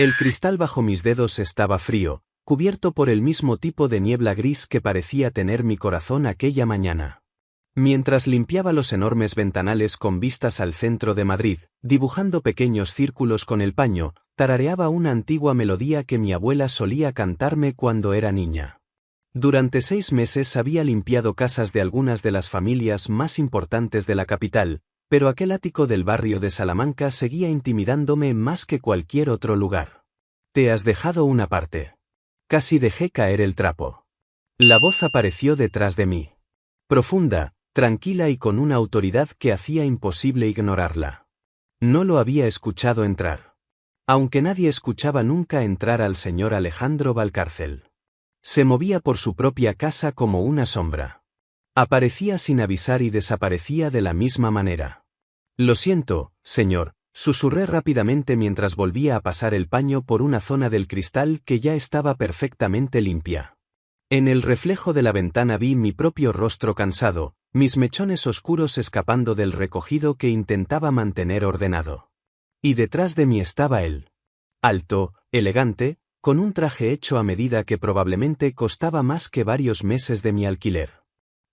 El cristal bajo mis dedos estaba frío, cubierto por el mismo tipo de niebla gris que parecía tener mi corazón aquella mañana. Mientras limpiaba los enormes ventanales con vistas al centro de Madrid, dibujando pequeños círculos con el paño, tarareaba una antigua melodía que mi abuela solía cantarme cuando era niña. Durante 6 meses había limpiado casas de algunas de las familias más importantes de la capital, pero aquel ático del barrio de Salamanca seguía intimidándome más que cualquier otro lugar. «Te has dejado una parte». Casi dejé caer el trapo. La voz apareció detrás de mí. Profunda, tranquila y con una autoridad que hacía imposible ignorarla. No lo había escuchado entrar. Aunque nadie escuchaba nunca entrar al señor Alejandro Valcárcel. Se movía por su propia casa como una sombra. Aparecía sin avisar y desaparecía de la misma manera. «Lo siento, señor», susurré rápidamente mientras volvía a pasar el paño por una zona del cristal que ya estaba perfectamente limpia. En el reflejo de la ventana vi mi propio rostro cansado, mis mechones oscuros escapando del recogido que intentaba mantener ordenado. Y detrás de mí estaba él. Alto, elegante, con un traje hecho a medida que probablemente costaba más que varios meses de mi alquiler.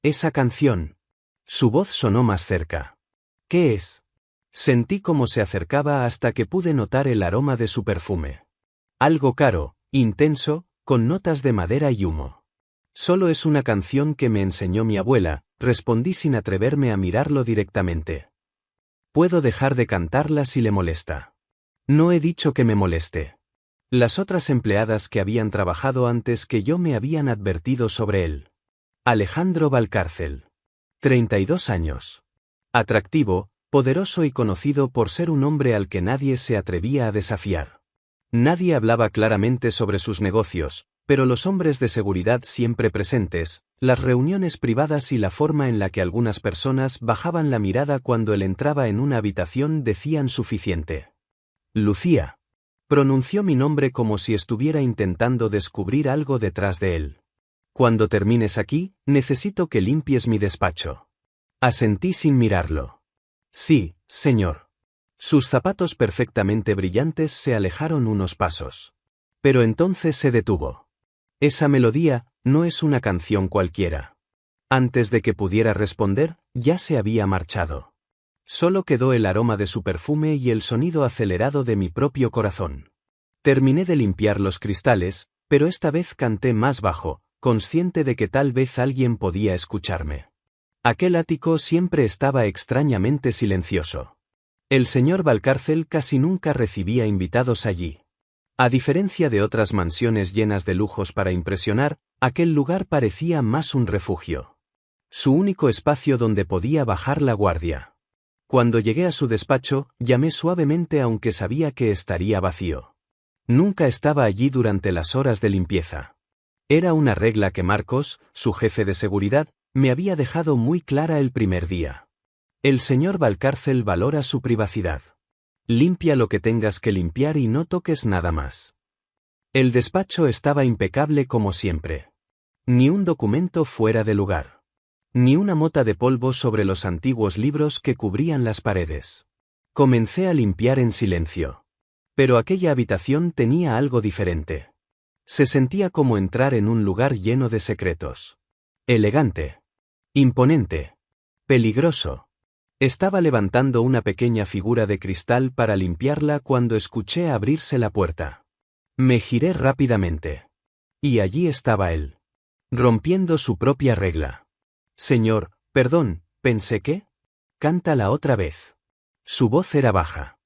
Esa canción. Su voz sonó más cerca. «¿Qué es?» Sentí cómo se acercaba hasta que pude notar el aroma de su perfume. Algo caro, intenso, con notas de madera y humo. «Solo es una canción que me enseñó mi abuela», respondí sin atreverme a mirarlo directamente. «Puedo dejar de cantarla si le molesta». «No he dicho que me moleste». Las otras empleadas que habían trabajado antes que yo me habían advertido sobre él. Alejandro Valcárcel. 32 años. Atractivo, poderoso y conocido por ser un hombre al que nadie se atrevía a desafiar. Nadie hablaba claramente sobre sus negocios, pero los hombres de seguridad siempre presentes, las reuniones privadas y la forma en la que algunas personas bajaban la mirada cuando él entraba en una habitación decían suficiente. «Lucía». Pronunció mi nombre como si estuviera intentando descubrir algo detrás de él. «Cuando termines aquí, necesito que limpies mi despacho». Asentí sin mirarlo. «Sí, señor». Sus zapatos perfectamente brillantes se alejaron unos pasos. Pero entonces se detuvo. «Esa melodía no es una canción cualquiera». Antes de que pudiera responder, ya se había marchado. Solo quedó el aroma de su perfume y el sonido acelerado de mi propio corazón. Terminé de limpiar los cristales, pero esta vez canté más bajo, consciente de que tal vez alguien podía escucharme. Aquel ático siempre estaba extrañamente silencioso. El señor Valcárcel casi nunca recibía invitados allí. A diferencia de otras mansiones llenas de lujos para impresionar, aquel lugar parecía más un refugio. Su único espacio donde podía bajar la guardia. Cuando llegué a su despacho, llamé suavemente aunque sabía que estaría vacío. Nunca estaba allí durante las horas de limpieza. Era una regla que Marcos, su jefe de seguridad, me había dejado muy clara el primer día. El señor Valcárcel valora su privacidad. Limpia lo que tengas que limpiar y no toques nada más. El despacho estaba impecable como siempre. Ni un documento fuera de lugar. Ni una mota de polvo sobre los antiguos libros que cubrían las paredes. Comencé a limpiar en silencio. Pero aquella habitación tenía algo diferente. Se sentía como entrar en un lugar lleno de secretos. Elegante. Imponente. Peligroso. Estaba levantando una pequeña figura de cristal para limpiarla cuando escuché abrirse la puerta. Me giré rápidamente. Y allí estaba él. Rompiendo su propia regla. «Señor, perdón, pensé que...». «Cántala otra vez». Su voz era baja.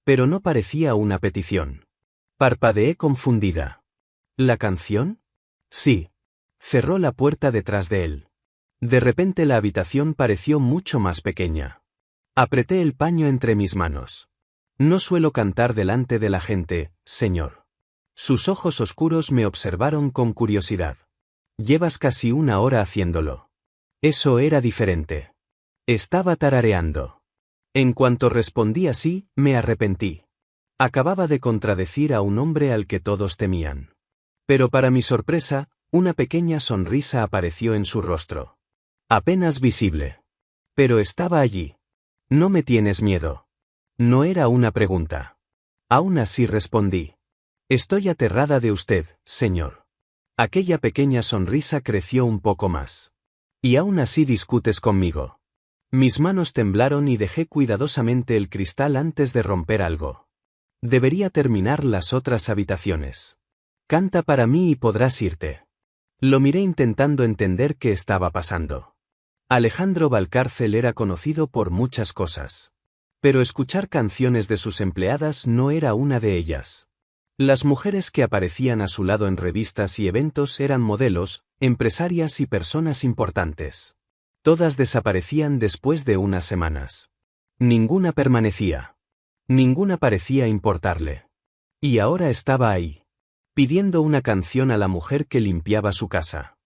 Pero no parecía una petición. Parpadeé confundida. «¿La canción?» «Sí». Cerró la puerta detrás de él. De repente la habitación pareció mucho más pequeña. Apreté el paño entre mis manos. «No suelo cantar delante de la gente, señor». Sus ojos oscuros me observaron con curiosidad. «Llevas casi 1 hora haciéndolo». Eso era diferente. Estaba tarareando. En cuanto respondí así, me arrepentí. Acababa de contradecir a un hombre al que todos temían. Pero para mi sorpresa, una pequeña sonrisa apareció en su rostro. Apenas visible. Pero estaba allí. «¿No me tienes miedo?» No era una pregunta. Aún así respondí. Estoy aterrada de usted, señor. Aquella pequeña sonrisa creció un poco más. Y aún así discutes conmigo. Mis manos temblaron y dejé cuidadosamente el cristal antes de romper algo. Debería terminar las otras habitaciones. Canta para mí y podrás irte. Lo miré intentando entender qué estaba pasando. Alejandro Valcárcel era conocido por muchas cosas. Pero escuchar canciones de sus empleadas no era una de ellas. Las mujeres que aparecían a su lado en revistas y eventos eran modelos, empresarias y personas importantes. Todas desaparecían después de unas semanas. Ninguna permanecía. Ninguna parecía importarle. Y ahora estaba ahí, pidiendo una canción a la mujer que limpiaba su casa.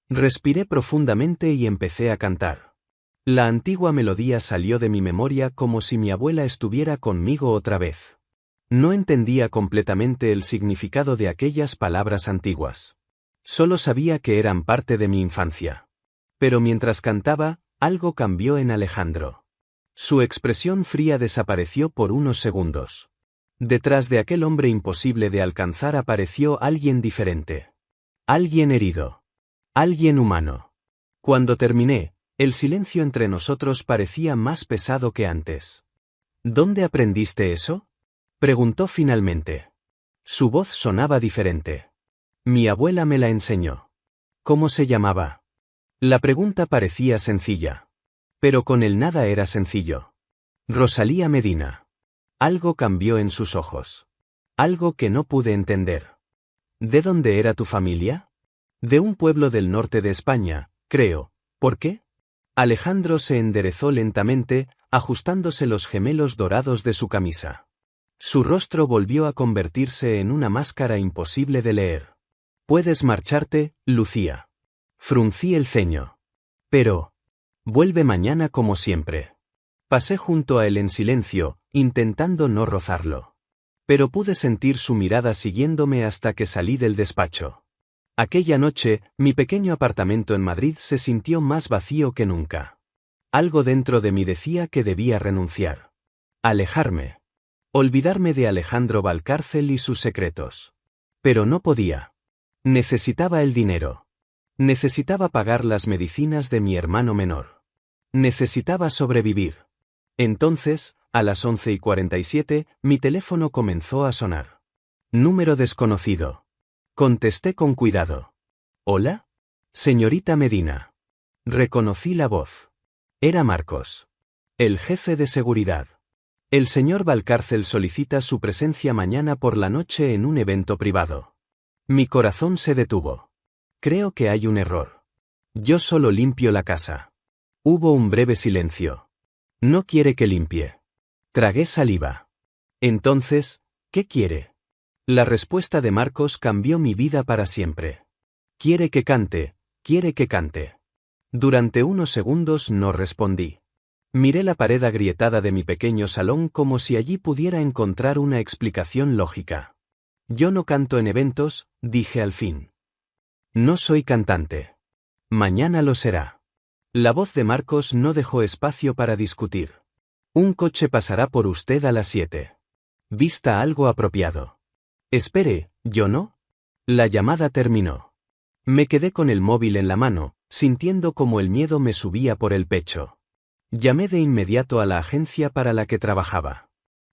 Respiré profundamente y empecé a cantar. La antigua melodía salió de mi memoria como si mi abuela estuviera conmigo otra vez. No entendía completamente el significado de aquellas palabras antiguas. Solo sabía que eran parte de mi infancia. Pero mientras cantaba, algo cambió en Alejandro. Su expresión fría desapareció por unos segundos. Detrás de aquel hombre imposible de alcanzar apareció alguien diferente. Alguien herido. Alguien humano. Cuando terminé, el silencio entre nosotros parecía más pesado que antes. ¿Dónde aprendiste eso?, preguntó finalmente. Su voz sonaba diferente. Mi abuela me la enseñó. ¿Cómo se llamaba? La pregunta parecía sencilla. Pero con él nada era sencillo. Rosalía Medina. Algo cambió en sus ojos. Algo que no pude entender. ¿De dónde era tu familia? De un pueblo del norte de España, creo. ¿Por qué? Alejandro se enderezó lentamente, ajustándose los gemelos dorados de su camisa. Su rostro volvió a convertirse en una máscara imposible de leer. Puedes marcharte, Lucía. Fruncí el ceño. Pero... vuelve mañana como siempre. Pasé junto a él en silencio, intentando no rozarlo. Pero pude sentir su mirada siguiéndome hasta que salí del despacho. Aquella noche, mi pequeño apartamento en Madrid se sintió más vacío que nunca. Algo dentro de mí decía que debía renunciar. Alejarme. Olvidarme de Alejandro Valcárcel y sus secretos. Pero no podía. Necesitaba el dinero. Necesitaba pagar las medicinas de mi hermano menor. Necesitaba sobrevivir. Entonces, a las 11:47, mi teléfono comenzó a sonar. Número desconocido. Contesté con cuidado. ¿Hola? Señorita Medina. Reconocí la voz. Era Marcos. El jefe de seguridad. El señor Valcárcel solicita su presencia mañana por la noche en un evento privado. Mi corazón se detuvo. Creo que hay un error. Yo solo limpio la casa. Hubo un breve silencio. No quiere que limpie. Tragué saliva. Entonces, ¿qué quiere? La respuesta de Marcos cambió mi vida para siempre. Quiere que cante, quiere que cante. Durante unos segundos no respondí. Miré la pared agrietada de mi pequeño salón como si allí pudiera encontrar una explicación lógica. Yo no canto en eventos, dije al fin. No soy cantante. Mañana lo será. La voz de Marcos no dejó espacio para discutir. Un coche pasará por usted a las 7. Vista algo apropiado. Espere, ¿yo no? La llamada terminó. Me quedé con el móvil en la mano, sintiendo como el miedo me subía por el pecho. Llamé de inmediato a la agencia para la que trabajaba.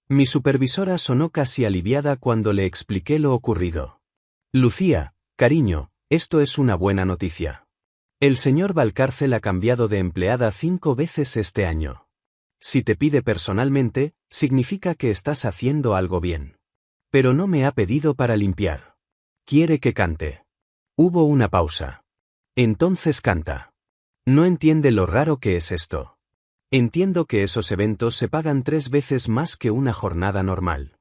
Mi supervisora sonó casi aliviada cuando le expliqué lo ocurrido. Lucía, cariño, esto es una buena noticia. El señor Valcárcel ha cambiado de empleada 5 veces este año. Si te pide personalmente, significa que estás haciendo algo bien. Pero no me ha pedido para limpiar. Quiere que cante. Hubo una pausa. Entonces canta. No entiende lo raro que es esto. Entiendo que esos eventos se pagan 3 veces más que una jornada normal.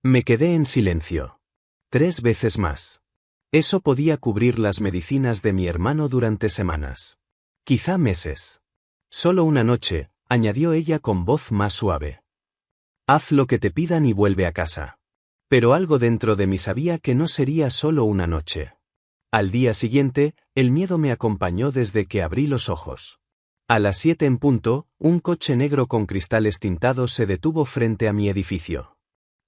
Me quedé en silencio. 3 veces más. Eso podía cubrir las medicinas de mi hermano durante semanas. Quizá meses. Solo una noche, añadió ella con voz más suave. Haz lo que te pidan y vuelve a casa. Pero algo dentro de mí sabía que no sería solo una noche. Al día siguiente, el miedo me acompañó desde que abrí los ojos. A las 7 en punto, un coche negro con cristales tintados se detuvo frente a mi edificio.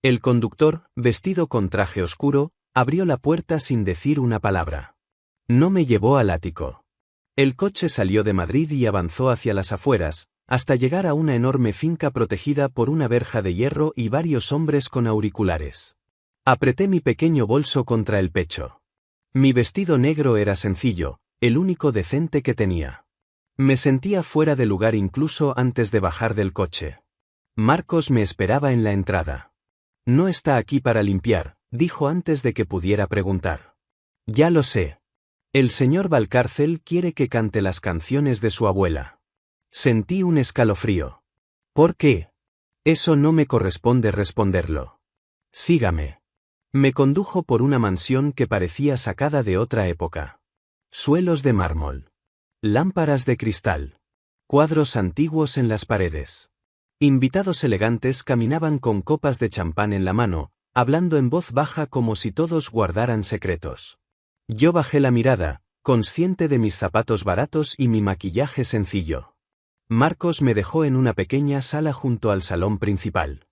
El conductor, vestido con traje oscuro, abrió la puerta sin decir una palabra. No me llevó al ático. El coche salió de Madrid y avanzó hacia las afueras, hasta llegar a una enorme finca protegida por una verja de hierro y varios hombres con auriculares. Apreté mi pequeño bolso contra el pecho. Mi vestido negro era sencillo, el único decente que tenía. Me sentía fuera de lugar incluso antes de bajar del coche. Marcos me esperaba en la entrada. No está aquí para limpiar, dijo antes de que pudiera preguntar. Ya lo sé. El señor Valcárcel quiere que cante las canciones de su abuela. Sentí un escalofrío. ¿Por qué? Eso no me corresponde responderlo. Sígame. Me condujo por una mansión que parecía sacada de otra época. Suelos de mármol. Lámparas de cristal. Cuadros antiguos en las paredes. Invitados elegantes caminaban con copas de champán en la mano, hablando en voz baja como si todos guardaran secretos. Yo bajé la mirada, consciente de mis zapatos baratos y mi maquillaje sencillo. Marcos me dejó en una pequeña sala junto al salón principal.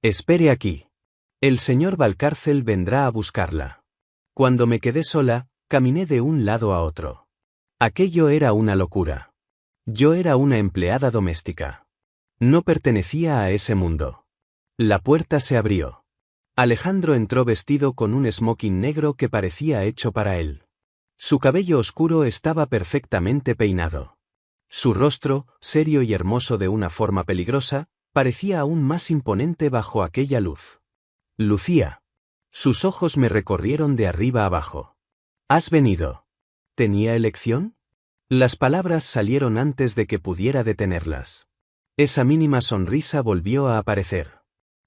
Espere aquí. El señor Valcárcel vendrá a buscarla. Cuando me quedé sola, caminé de un lado a otro. Aquello era una locura. Yo era una empleada doméstica. No pertenecía a ese mundo. La puerta se abrió. Alejandro entró vestido con un smoking negro que parecía hecho para él. Su cabello oscuro estaba perfectamente peinado. Su rostro, serio y hermoso de una forma peligrosa, parecía aún más imponente bajo aquella luz. Lucía. Sus ojos me recorrieron de arriba abajo. ¿Has venido? ¿Tenía elección? Las palabras salieron antes de que pudiera detenerlas. Esa mínima sonrisa volvió a aparecer.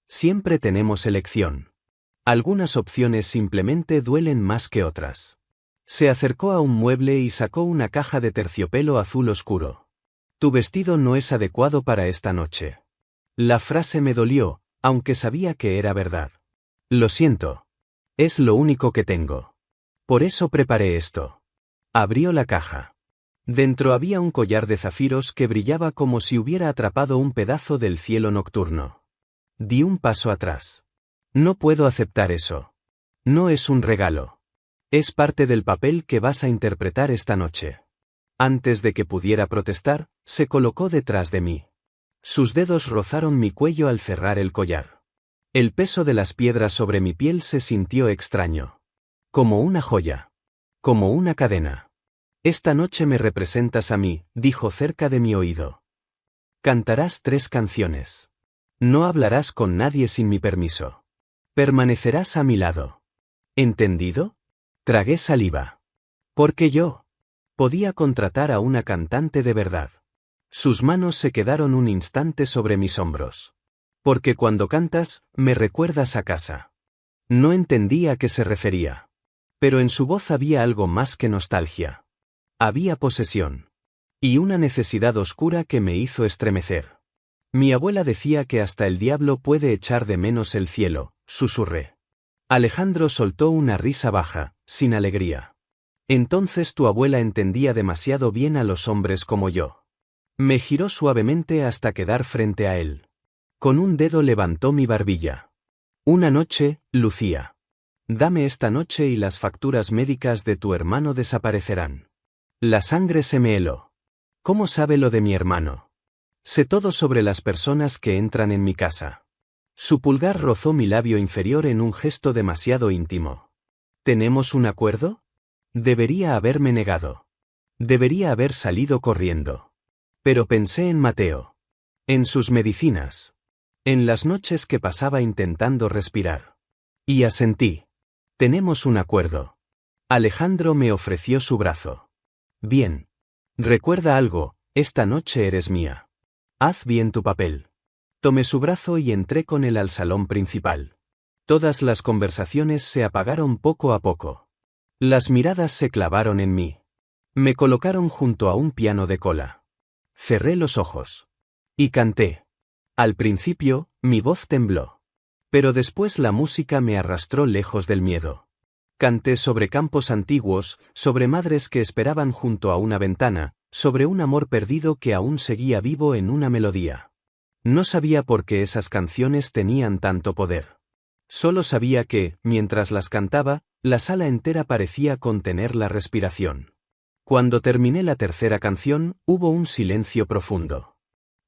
Siempre tenemos elección. Algunas opciones simplemente duelen más que otras. Se acercó a un mueble y sacó una caja de terciopelo azul oscuro. Tu vestido no es adecuado para esta noche. La frase me dolió, aunque sabía que era verdad. Lo siento. Es lo único que tengo. Por eso preparé esto. Abrió la caja. Dentro había un collar de zafiros que brillaba como si hubiera atrapado un pedazo del cielo nocturno. Di un paso atrás. No puedo aceptar eso. No es un regalo. Es parte del papel que vas a interpretar esta noche. Antes de que pudiera protestar, se colocó detrás de mí. Sus dedos rozaron mi cuello al cerrar el collar. El peso de las piedras sobre mi piel se sintió extraño. Como una joya. Como una cadena. Esta noche me representas a mí, dijo cerca de mi oído. Cantarás 3 canciones. No hablarás con nadie sin mi permiso. Permanecerás a mi lado. ¿Entendido? Tragué saliva. Porque yo podía contratar a una cantante de verdad. Sus manos se quedaron un instante sobre mis hombros. Porque cuando cantas, me recuerdas a casa. No entendí a qué se refería. Pero en su voz había algo más que nostalgia. Había posesión. Y una necesidad oscura que me hizo estremecer. Mi abuela decía que hasta el diablo puede echar de menos el cielo, susurré. Alejandro soltó una risa baja, sin alegría. Entonces tu abuela entendía demasiado bien a los hombres como yo. Me giró suavemente hasta quedar frente a él. Con un dedo levantó mi barbilla. Una noche, Lucía. Dame esta noche y las facturas médicas de tu hermano desaparecerán. La sangre se me heló. ¿Cómo sabe lo de mi hermano? Sé todo sobre las personas que entran en mi casa. Su pulgar rozó mi labio inferior en un gesto demasiado íntimo. ¿Tenemos un acuerdo? Debería haberme negado. Debería haber salido corriendo. Pero pensé en Mateo. En sus medicinas. En las noches que pasaba intentando respirar. Y asentí. Tenemos un acuerdo. Alejandro me ofreció su brazo. Bien. Recuerda algo, esta noche eres mía. Haz bien tu papel. Tomé su brazo y entré con él al salón principal. Todas las conversaciones se apagaron poco a poco. Las miradas se clavaron en mí. Me colocaron junto a un piano de cola. Cerré los ojos. Y canté. Al principio, mi voz tembló. Pero después la música me arrastró lejos del miedo. Canté sobre campos antiguos, sobre madres que esperaban junto a una ventana, sobre un amor perdido que aún seguía vivo en una melodía. No sabía por qué esas canciones tenían tanto poder. Solo sabía que, mientras las cantaba, la sala entera parecía contener la respiración. Cuando terminé la tercera canción, hubo un silencio profundo.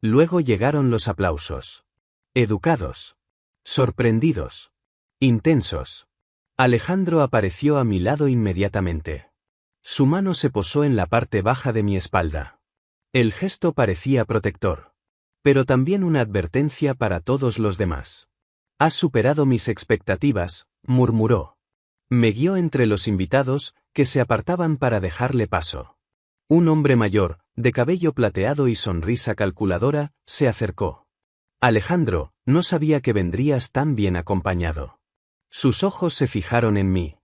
Luego llegaron los aplausos. Educados. Sorprendidos. Intensos. Alejandro apareció a mi lado inmediatamente. Su mano se posó en la parte baja de mi espalda. El gesto parecía protector. Pero también una advertencia para todos los demás. «Has superado mis expectativas», murmuró. Me guió entre los invitados, que se apartaban para dejarle paso. Un hombre mayor, de cabello plateado y sonrisa calculadora, se acercó. «Alejandro, no sabía que vendrías tan bien acompañado». Sus ojos se fijaron en mí.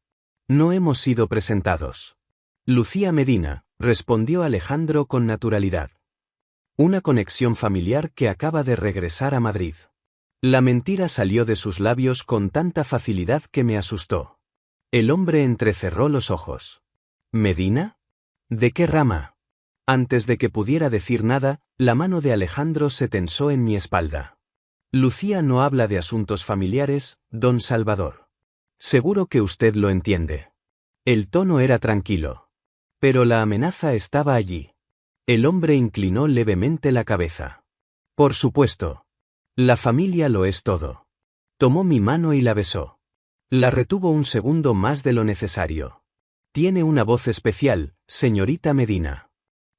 «No hemos sido presentados». «Lucía Medina», respondió Alejandro con naturalidad. Una conexión familiar que acaba de regresar a Madrid. La mentira salió de sus labios con tanta facilidad que me asustó. El hombre entrecerró los ojos. ¿Medina? ¿De qué rama? Antes de que pudiera decir nada, la mano de Alejandro se tensó en mi espalda. Lucía no habla de asuntos familiares, don Salvador. Seguro que usted lo entiende. El tono era tranquilo. Pero la amenaza estaba allí. El hombre inclinó levemente la cabeza. Por supuesto. La familia lo es todo. Tomó mi mano y la besó. La retuvo un segundo más de lo necesario. Tiene una voz especial, señorita Medina.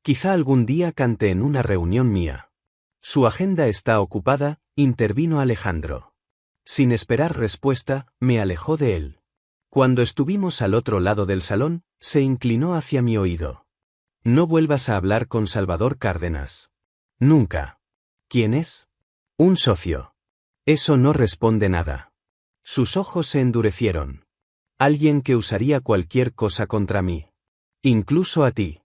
Quizá algún día cante en una reunión mía. Su agenda está ocupada, intervino Alejandro. Sin esperar respuesta, me alejó de él. Cuando estuvimos al otro lado del salón, se inclinó hacia mi oído. No vuelvas a hablar con Salvador Cárdenas. Nunca. ¿Quién es? Un socio. Eso no responde nada. Sus ojos se endurecieron. Alguien que usaría cualquier cosa contra mí. Incluso a ti.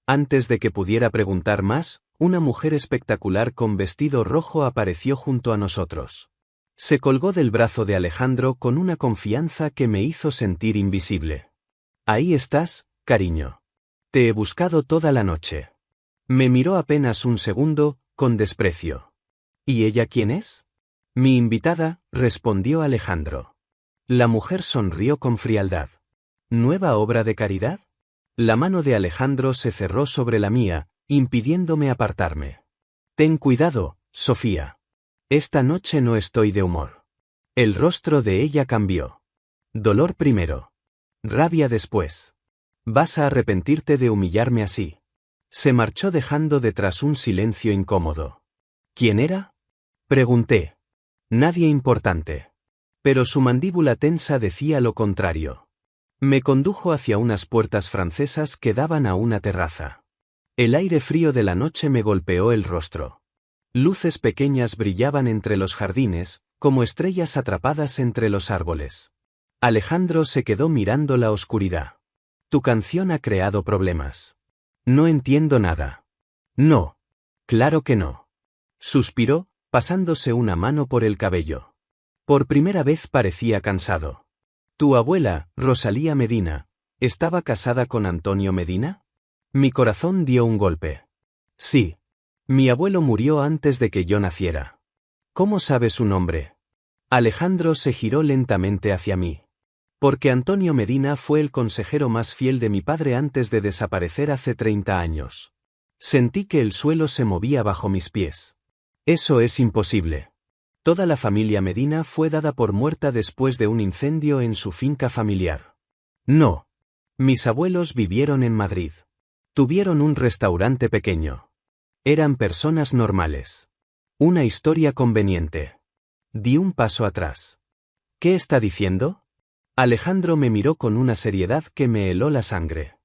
Antes de que pudiera preguntar más, una mujer espectacular con vestido rojo apareció junto a nosotros. Se colgó del brazo de Alejandro con una confianza que me hizo sentir invisible. Ahí estás, cariño. Te he buscado toda la noche. Me miró apenas un segundo, con desprecio. ¿Y ella quién es? Mi invitada, respondió Alejandro. La mujer sonrió con frialdad. ¿Nueva obra de caridad? La mano de Alejandro se cerró sobre la mía, impidiéndome apartarme. Ten cuidado, Sofía. Esta noche no estoy de humor. El rostro de ella cambió. Dolor primero. Rabia después. Vas a arrepentirte de humillarme así. Se marchó dejando detrás un silencio incómodo. ¿Quién era? Pregunté. Nadie importante. Pero su mandíbula tensa decía lo contrario. Me condujo hacia unas puertas francesas que daban a una terraza. El aire frío de la noche me golpeó el rostro. Luces pequeñas brillaban entre los jardines, como estrellas atrapadas entre los árboles. Alejandro se quedó mirando la oscuridad. Tu canción ha creado problemas. No entiendo nada. No. Claro que no. Suspiró, pasándose una mano por el cabello. Por primera vez parecía cansado. ¿Tu abuela, Rosalía Medina, estaba casada con Antonio Medina? Mi corazón dio un golpe. Sí. Mi abuelo murió antes de que yo naciera. ¿Cómo sabe su nombre? Alejandro se giró lentamente hacia mí. Porque Antonio Medina fue el consejero más fiel de mi padre antes de desaparecer hace 30 años. Sentí que el suelo se movía bajo mis pies. Eso es imposible. Toda la familia Medina fue dada por muerta después de un incendio en su finca familiar. No. Mis abuelos vivieron en Madrid. Tuvieron un restaurante pequeño. Eran personas normales. Una historia conveniente. Di un paso atrás. ¿Qué está diciendo? Alejandro me miró con una seriedad que me heló la sangre.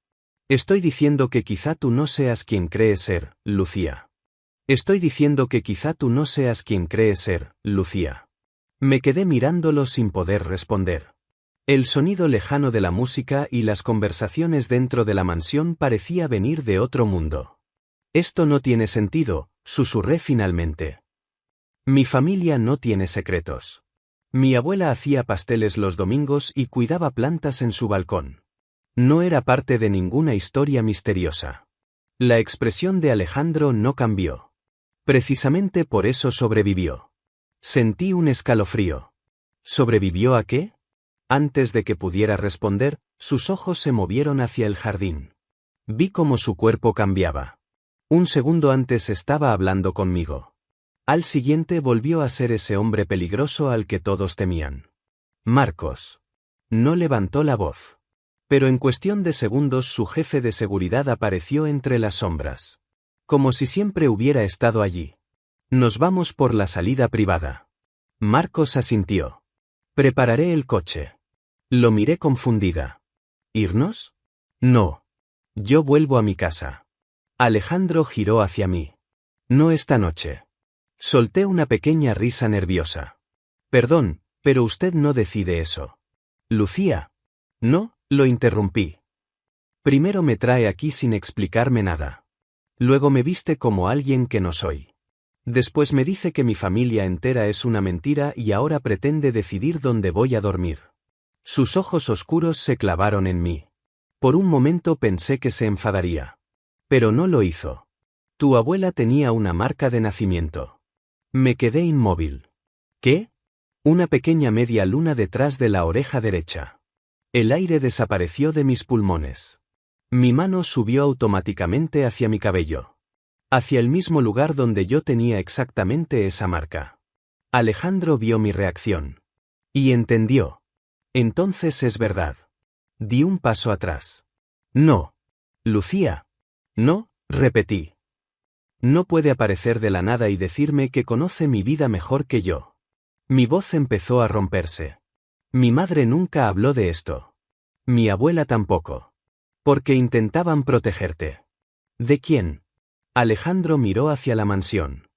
Estoy diciendo que quizá tú no seas quien crees ser, Lucía. Estoy diciendo que quizá tú no seas quien crees ser, Lucía. Me quedé mirándolo sin poder responder. El sonido lejano de la música y las conversaciones dentro de la mansión parecía venir de otro mundo. Esto no tiene sentido, susurré finalmente. Mi familia no tiene secretos. Mi abuela hacía pasteles los domingos y cuidaba plantas en su balcón. No era parte de ninguna historia misteriosa. La expresión de Alejandro no cambió. Precisamente por eso sobrevivió. Sentí un escalofrío. ¿Sobrevivió a qué? Antes de que pudiera responder, sus ojos se movieron hacia el jardín. Vi cómo su cuerpo cambiaba. Un segundo antes estaba hablando conmigo. Al siguiente volvió a ser ese hombre peligroso al que todos temían. Marcos. No levantó la voz. Pero en cuestión de segundos su jefe de seguridad apareció entre las sombras. Como si siempre hubiera estado allí. Nos vamos por la salida privada. Marcos asintió. Prepararé el coche. Lo miré confundida. ¿Irnos? No. Yo vuelvo a mi casa. Alejandro giró hacia mí. No esta noche. Solté una pequeña risa nerviosa. Perdón, pero usted no decide eso. Lucía. No, lo interrumpí. Primero me trae aquí sin explicarme nada. Luego me viste como alguien que no soy. Después me dice que mi familia entera es una mentira y ahora pretende decidir dónde voy a dormir. Sus ojos oscuros se clavaron en mí. Por un momento pensé que se enfadaría. Pero no lo hizo. Tu abuela tenía una marca de nacimiento. Me quedé inmóvil. ¿Qué? Una pequeña media luna detrás de la oreja derecha. El aire desapareció de mis pulmones. Mi mano subió automáticamente hacia mi cabello. Hacia el mismo lugar donde yo tenía exactamente esa marca. Alejandro vio mi reacción. Y entendió. Entonces es verdad. Di un paso atrás. No. Lucía. No, repetí. No puede aparecer de la nada y decirme que conoce mi vida mejor que yo. Mi voz empezó a romperse. Mi madre nunca habló de esto. Mi abuela tampoco. Porque intentaban protegerte. ¿De quién? Alejandro miró hacia la mansión.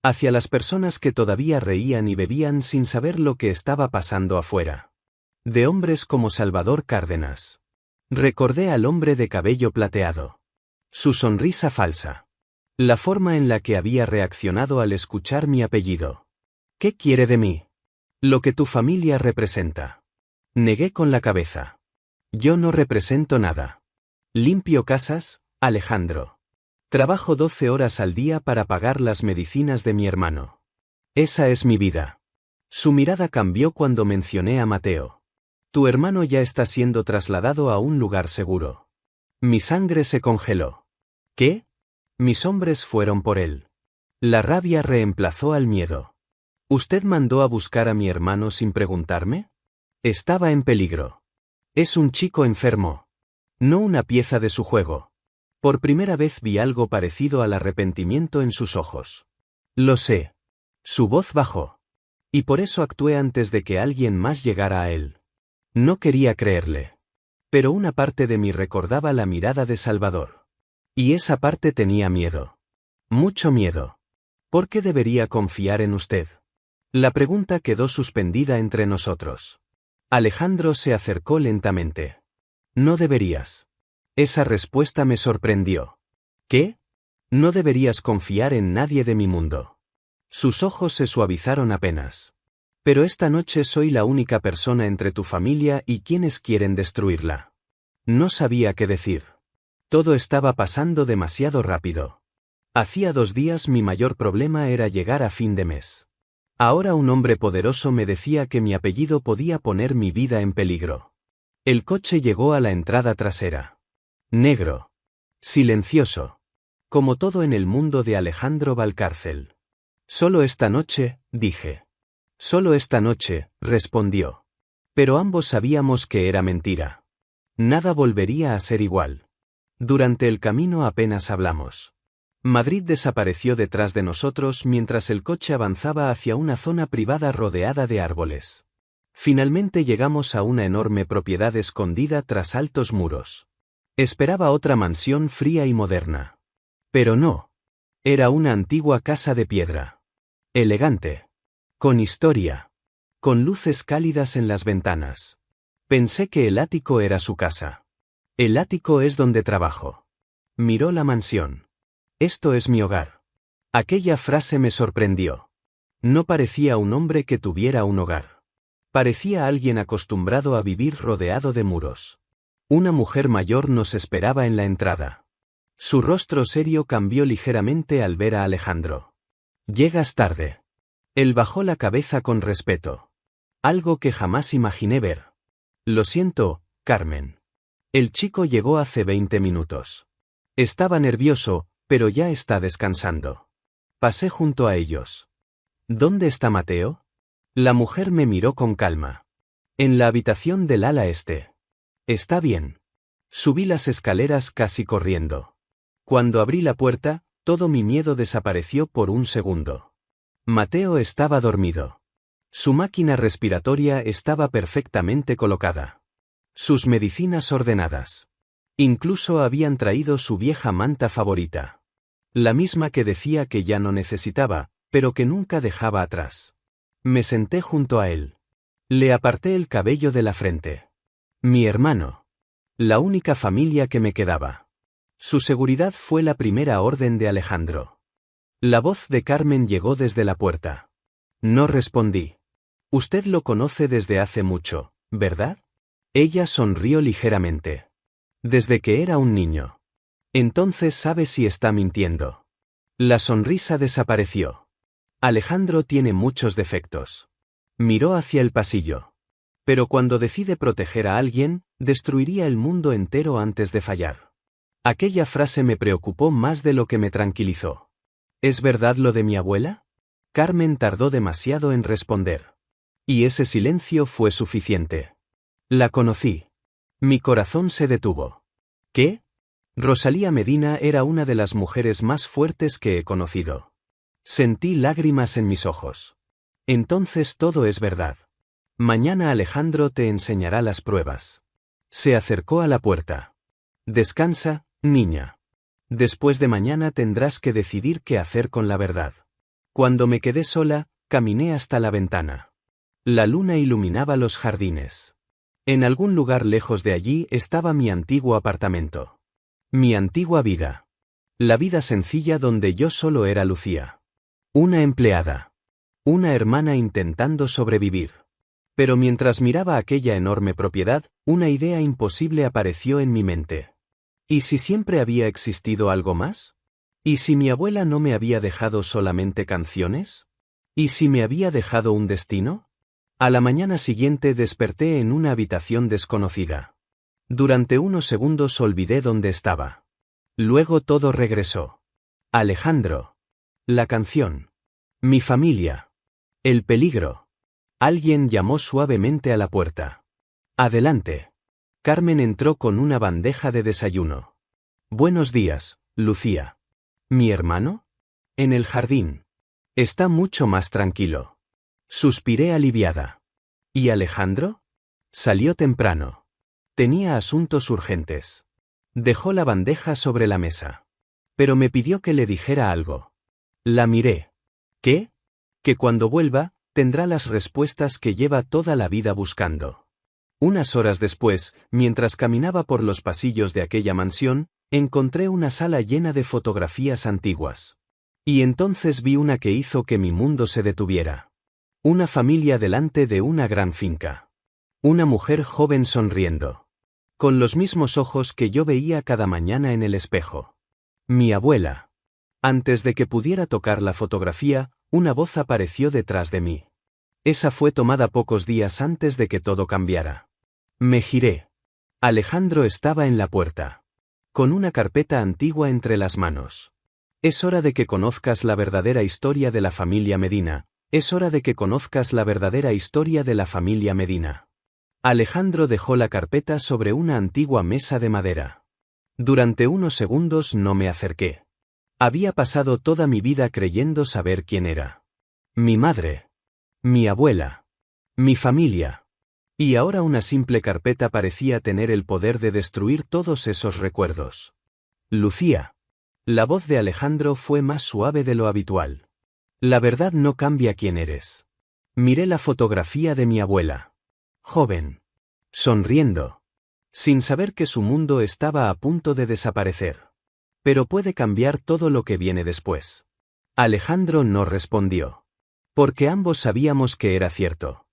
Hacia las personas que todavía reían y bebían sin saber lo que estaba pasando afuera. De hombres como Salvador Cárdenas. Recordé al hombre de cabello plateado. Su sonrisa falsa. La forma en la que había reaccionado al escuchar mi apellido. ¿Qué quiere de mí? Lo que tu familia representa. Negué con la cabeza. Yo no represento nada. Limpio casas, Alejandro. Trabajo 12 horas al día para pagar las medicinas de mi hermano. Esa es mi vida. Su mirada cambió cuando mencioné a Mateo. Tu hermano ya está siendo trasladado a un lugar seguro. Mi sangre se congeló. ¿Qué? Mis hombres fueron por él. La rabia reemplazó al miedo. ¿Usted mandó a buscar a mi hermano sin preguntarme? Estaba en peligro. Es un chico enfermo. No una pieza de su juego. Por primera vez vi algo parecido al arrepentimiento en sus ojos. Lo sé. Su voz bajó. Y por eso actué antes de que alguien más llegara a él. No quería creerle. Pero una parte de mí recordaba la mirada de Salvador. Y esa parte tenía miedo. Mucho miedo. ¿Por qué debería confiar en usted? La pregunta quedó suspendida entre nosotros. Alejandro se acercó lentamente. No deberías. Esa respuesta me sorprendió. ¿Qué? No deberías confiar en nadie de mi mundo. Sus ojos se suavizaron apenas. Pero esta noche soy la única persona entre tu familia y quienes quieren destruirla. No sabía qué decir. Todo estaba pasando demasiado rápido. Hacía 2 días mi mayor problema era llegar a fin de mes. Ahora un hombre poderoso me decía que mi apellido podía poner mi vida en peligro. El coche llegó a la entrada trasera. Negro. Silencioso. Como todo en el mundo de Alejandro Valcárcel. Solo esta noche, dije. Solo esta noche, respondió. Pero ambos sabíamos que era mentira. Nada volvería a ser igual. Durante el camino apenas hablamos. Madrid desapareció detrás de nosotros mientras el coche avanzaba hacia una zona privada rodeada de árboles. Finalmente llegamos a una enorme propiedad escondida tras altos muros. Esperaba otra mansión fría y moderna. Pero no. Era una antigua casa de piedra. Elegante. Con historia. Con luces cálidas en las ventanas. Pensé que el ático era su casa. El ático es donde trabajo. Miró la mansión. Esto es mi hogar. Aquella frase me sorprendió. No parecía un hombre que tuviera un hogar. Parecía alguien acostumbrado a vivir rodeado de muros. Una mujer mayor nos esperaba en la entrada. Su rostro serio cambió ligeramente al ver a Alejandro. Llegas tarde. Él bajó la cabeza con respeto. Algo que jamás imaginé ver. Lo siento, Carmen. El chico llegó hace 20 minutos. Estaba nervioso, pero ya está descansando. Pasé junto a ellos. ¿Dónde está Mateo? La mujer me miró con calma. En la habitación del ala este. Está bien. Subí las escaleras casi corriendo. Cuando abrí la puerta, todo mi miedo desapareció por un segundo. Mateo estaba dormido. Su máquina respiratoria estaba perfectamente colocada. Sus medicinas ordenadas. Incluso habían traído su vieja manta favorita. La misma que decía que ya no necesitaba, pero que nunca dejaba atrás. Me senté junto a él. Le aparté el cabello de la frente. Mi hermano. La única familia que me quedaba. Su seguridad fue la primera orden de Alejandro. La voz de Carmen llegó desde la puerta. No respondí. Usted lo conoce desde hace mucho, ¿verdad? Ella sonrió ligeramente. Desde que era un niño. Entonces sabe si está mintiendo. La sonrisa desapareció. Alejandro tiene muchos defectos. Miró hacia el pasillo. Pero cuando decide proteger a alguien, destruiría el mundo entero antes de fallar. Aquella frase me preocupó más de lo que me tranquilizó. ¿Es verdad lo de mi abuela? Carmen tardó demasiado en responder. Y ese silencio fue suficiente. La conocí. Mi corazón se detuvo. ¿Qué? Rosalía Medina era una de las mujeres más fuertes que he conocido. Sentí lágrimas en mis ojos. Entonces todo es verdad. Mañana Alejandro te enseñará las pruebas. Se acercó a la puerta. Descansa, niña. Después de mañana tendrás que decidir qué hacer con la verdad. Cuando me quedé sola, caminé hasta la ventana. La luna iluminaba los jardines. En algún lugar lejos de allí estaba mi antiguo apartamento. Mi antigua vida. La vida sencilla donde yo solo era Lucía. Una empleada. Una hermana intentando sobrevivir. Pero mientras miraba aquella enorme propiedad, una idea imposible apareció en mi mente. ¿Y si siempre había existido algo más? ¿Y si mi abuela no me había dejado solamente canciones? ¿Y si me había dejado un destino? A la mañana siguiente desperté en una habitación desconocida. Durante unos segundos olvidé dónde estaba. Luego todo regresó. Alejandro. La canción. Mi familia. El peligro. Alguien llamó suavemente a la puerta. Adelante. Carmen entró con una bandeja de desayuno. Buenos días, Lucía. ¿Mi hermano? En el jardín. Está mucho más tranquilo. Suspiré aliviada. ¿Y Alejandro? Salió temprano. Tenía asuntos urgentes. Dejó la bandeja sobre la mesa. Pero me pidió que le dijera algo. La miré. ¿Qué? Que cuando vuelva, tendrá las respuestas que lleva toda la vida buscando. Unas horas después, mientras caminaba por los pasillos de aquella mansión, encontré una sala llena de fotografías antiguas. Y entonces vi una que hizo que mi mundo se detuviera. Una familia delante de una gran finca. Una mujer joven sonriendo. Con los mismos ojos que yo veía cada mañana en el espejo. Mi abuela. Antes de que pudiera tocar la fotografía, una voz apareció detrás de mí. Esa fue tomada pocos días antes de que todo cambiara. Me giré. Alejandro estaba en la puerta. Con una carpeta antigua entre las manos. Es hora de que conozcas la verdadera historia de la familia Medina. Es hora de que conozcas la verdadera historia de la familia Medina. Alejandro dejó la carpeta sobre una antigua mesa de madera. Durante unos segundos no me acerqué. Había pasado toda mi vida creyendo saber quién era. Mi madre. Mi abuela. Mi familia. Y ahora una simple carpeta parecía tener el poder de destruir todos esos recuerdos. Lucía. La voz de Alejandro fue más suave de lo habitual. La verdad no cambia quién eres. Miré la fotografía de mi abuela. Joven. Sonriendo. Sin saber que su mundo estaba a punto de desaparecer. Pero puede cambiar todo lo que viene después. Alejandro no respondió. Porque ambos sabíamos que era cierto.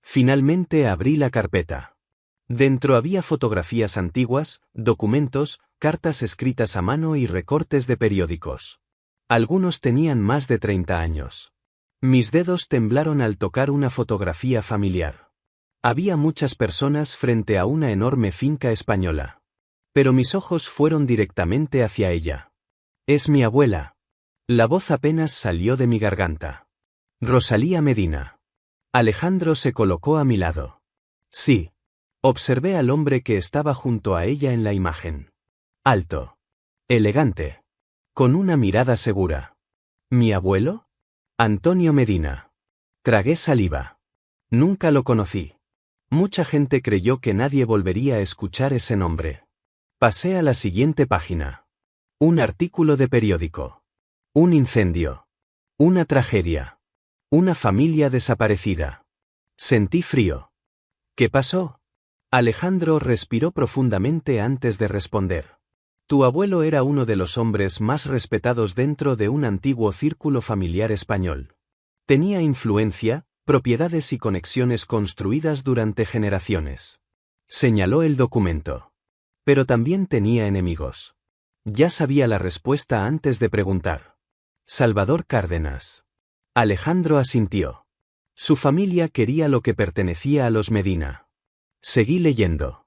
Finalmente abrí la carpeta. Dentro había fotografías antiguas, documentos, cartas escritas a mano y recortes de periódicos. Algunos tenían más de 30 años. Mis dedos temblaron al tocar una fotografía familiar. Había muchas personas frente a una enorme finca española. Pero mis ojos fueron directamente hacia ella. Es mi abuela. La voz apenas salió de mi garganta. Rosalía Medina. Alejandro se colocó a mi lado. Sí. Observé al hombre que estaba junto a ella en la imagen. Alto. Elegante. Con una mirada segura. ¿Mi abuelo? Antonio Medina. Tragué saliva. Nunca lo conocí. Mucha gente creyó que nadie volvería a escuchar ese nombre. Pasé a la siguiente página. Un artículo de periódico. Un incendio. Una tragedia. Una familia desaparecida. Sentí frío. ¿Qué pasó? Alejandro respiró profundamente antes de responder. Tu abuelo era uno de los hombres más respetados dentro de un antiguo círculo familiar español. Tenía influencia, propiedades y conexiones construidas durante generaciones. Señaló el documento. Pero también tenía enemigos. Ya sabía la respuesta antes de preguntar. Salvador Cárdenas. Alejandro asintió. Su familia quería lo que pertenecía a los Medina. Seguí leyendo.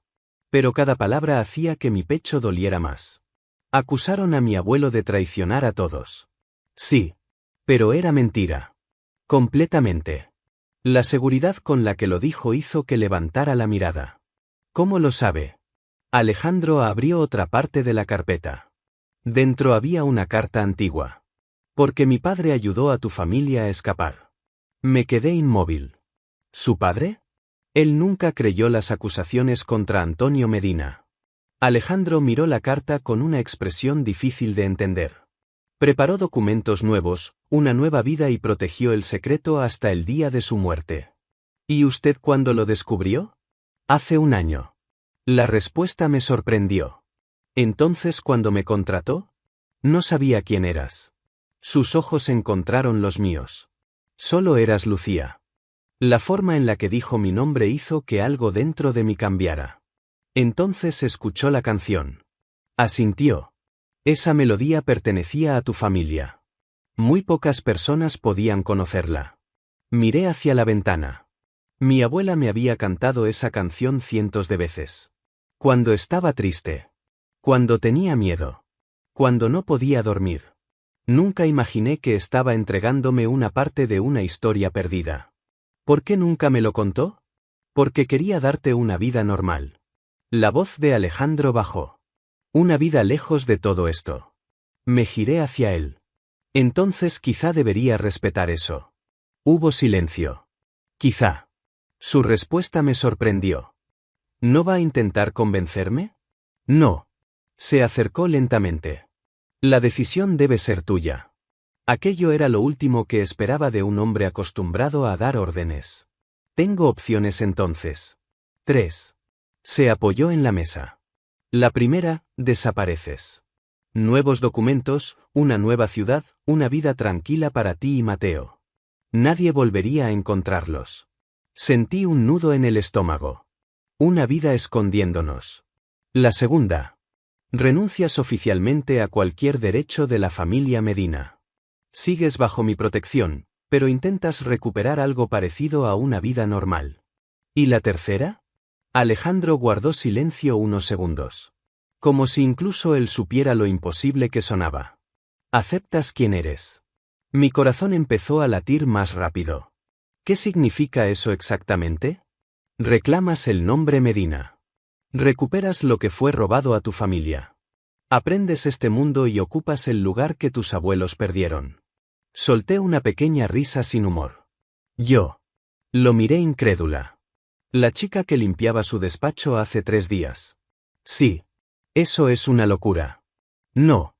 Pero cada palabra hacía que mi pecho doliera más. Acusaron a mi abuelo de traicionar a todos. Sí. Pero era mentira. Completamente. La seguridad con la que lo dijo hizo que levantara la mirada. ¿Cómo lo sabe? Alejandro abrió otra parte de la carpeta. Dentro había una carta antigua. Porque mi padre ayudó a tu familia a escapar. Me quedé inmóvil. ¿Su padre? Él nunca creyó las acusaciones contra Antonio Medina. Alejandro miró la carta con una expresión difícil de entender. Preparó documentos nuevos, una nueva vida y protegió el secreto hasta el día de su muerte. ¿Y usted cuándo lo descubrió? Hace un año. La respuesta me sorprendió. Entonces, ¿cuándo me contrató? No sabía quién eras. Sus ojos encontraron los míos. Solo eras Lucía. La forma en la que dijo mi nombre hizo que algo dentro de mí cambiara. Entonces escuchó la canción. Asintió. Esa melodía pertenecía a tu familia. Muy pocas personas podían conocerla. Miré hacia la ventana. Mi abuela me había cantado esa canción cientos de veces. Cuando estaba triste. Cuando tenía miedo. Cuando no podía dormir. Nunca imaginé que estaba entregándome una parte de una historia perdida. ¿Por qué nunca me lo contó? Porque quería darte una vida normal. La voz de Alejandro bajó. Una vida lejos de todo esto. Me giré hacia él. Entonces quizá debería respetar eso. Hubo silencio. Quizá. Su respuesta me sorprendió. ¿No va a intentar convencerme? No. Se acercó lentamente. La decisión debe ser tuya. Aquello era lo último que esperaba de un hombre acostumbrado a dar órdenes. Tengo opciones entonces. 3. Se apoyó en la mesa. La primera, desapareces. Nuevos documentos, una nueva ciudad, una vida tranquila para ti y Mateo. Nadie volvería a encontrarlos. Sentí un nudo en el estómago. Una vida escondiéndonos. La segunda. Renuncias oficialmente a cualquier derecho de la familia Medina. Sigues bajo mi protección, pero intentas recuperar algo parecido a una vida normal. ¿Y la tercera? Alejandro guardó silencio unos segundos. Como si incluso él supiera lo imposible que sonaba. ¿Aceptas quién eres? Mi corazón empezó a latir más rápido. ¿Qué significa eso exactamente? Reclamas el nombre Medina. Recuperas lo que fue robado a tu familia. Aprendes este mundo y ocupas el lugar que tus abuelos perdieron. Solté una pequeña risa sin humor. Yo. Lo miré incrédula. La chica que limpiaba su despacho hace 3 días. Sí. Eso es una locura. No.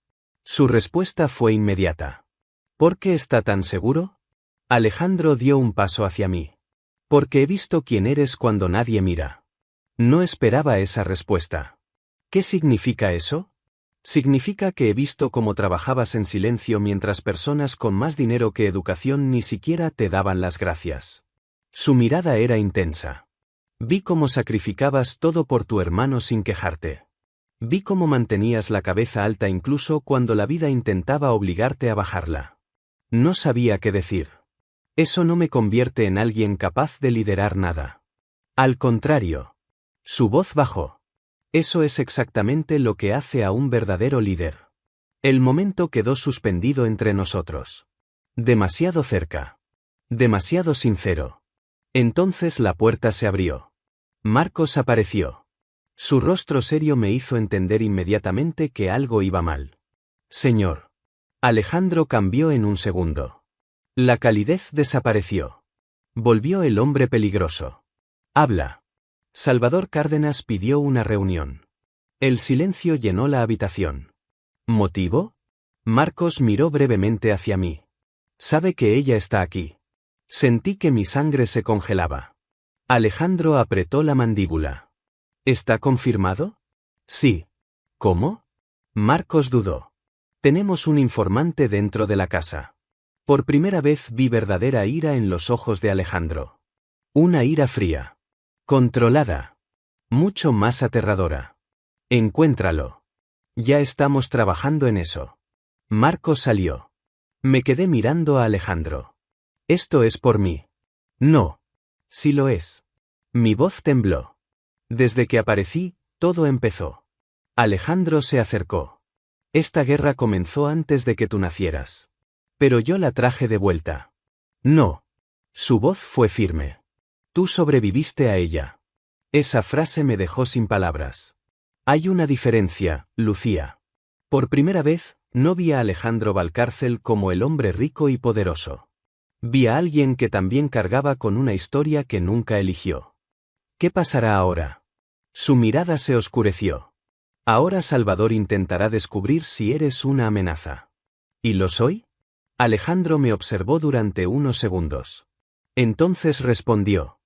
Su respuesta fue inmediata. ¿Por qué está tan seguro? Alejandro dio un paso hacia mí. Porque he visto quién eres cuando nadie mira. No esperaba esa respuesta. ¿Qué significa eso? Significa que he visto cómo trabajabas en silencio mientras personas con más dinero que educación ni siquiera te daban las gracias. Su mirada era intensa. Vi cómo sacrificabas todo por tu hermano sin quejarte. Vi cómo mantenías la cabeza alta incluso cuando la vida intentaba obligarte a bajarla. No sabía qué decir. Eso no me convierte en alguien capaz de liderar nada. Al contrario. Su voz bajó. Eso es exactamente lo que hace a un verdadero líder. El momento quedó suspendido entre nosotros. Demasiado cerca. Demasiado sincero. Entonces la puerta se abrió. Marcos apareció. Su rostro serio me hizo entender inmediatamente que algo iba mal. Señor. Alejandro cambió en un segundo. La calidez desapareció. Volvió el hombre peligroso. Habla. Salvador Cárdenas pidió una reunión. El silencio llenó la habitación. ¿Motivo? Marcos miró brevemente hacia mí. Sabe que ella está aquí. Sentí que mi sangre se congelaba. Alejandro apretó la mandíbula. ¿Está confirmado? Sí. ¿Cómo? Marcos dudó. Tenemos un informante dentro de la casa. Por primera vez vi verdadera ira en los ojos de Alejandro. Una ira fría. Controlada. Mucho más aterradora. Encuéntralo. Ya estamos trabajando en eso. Marcos salió. Me quedé mirando a Alejandro. Esto es por mí. No. Sí lo es. Mi voz tembló. Desde que aparecí, todo empezó. Alejandro se acercó. Esta guerra comenzó antes de que tú nacieras. Pero yo la traje de vuelta. No. Su voz fue firme. Tú sobreviviste a ella. Esa frase me dejó sin palabras. Hay una diferencia, Lucía. Por primera vez, no vi a Alejandro Valcárcel como el hombre rico y poderoso. Vi a alguien que también cargaba con una historia que nunca eligió. ¿Qué pasará ahora? Su mirada se oscureció. Ahora Salvador intentará descubrir si eres una amenaza. ¿Y lo soy? Alejandro me observó durante unos segundos. Entonces respondió.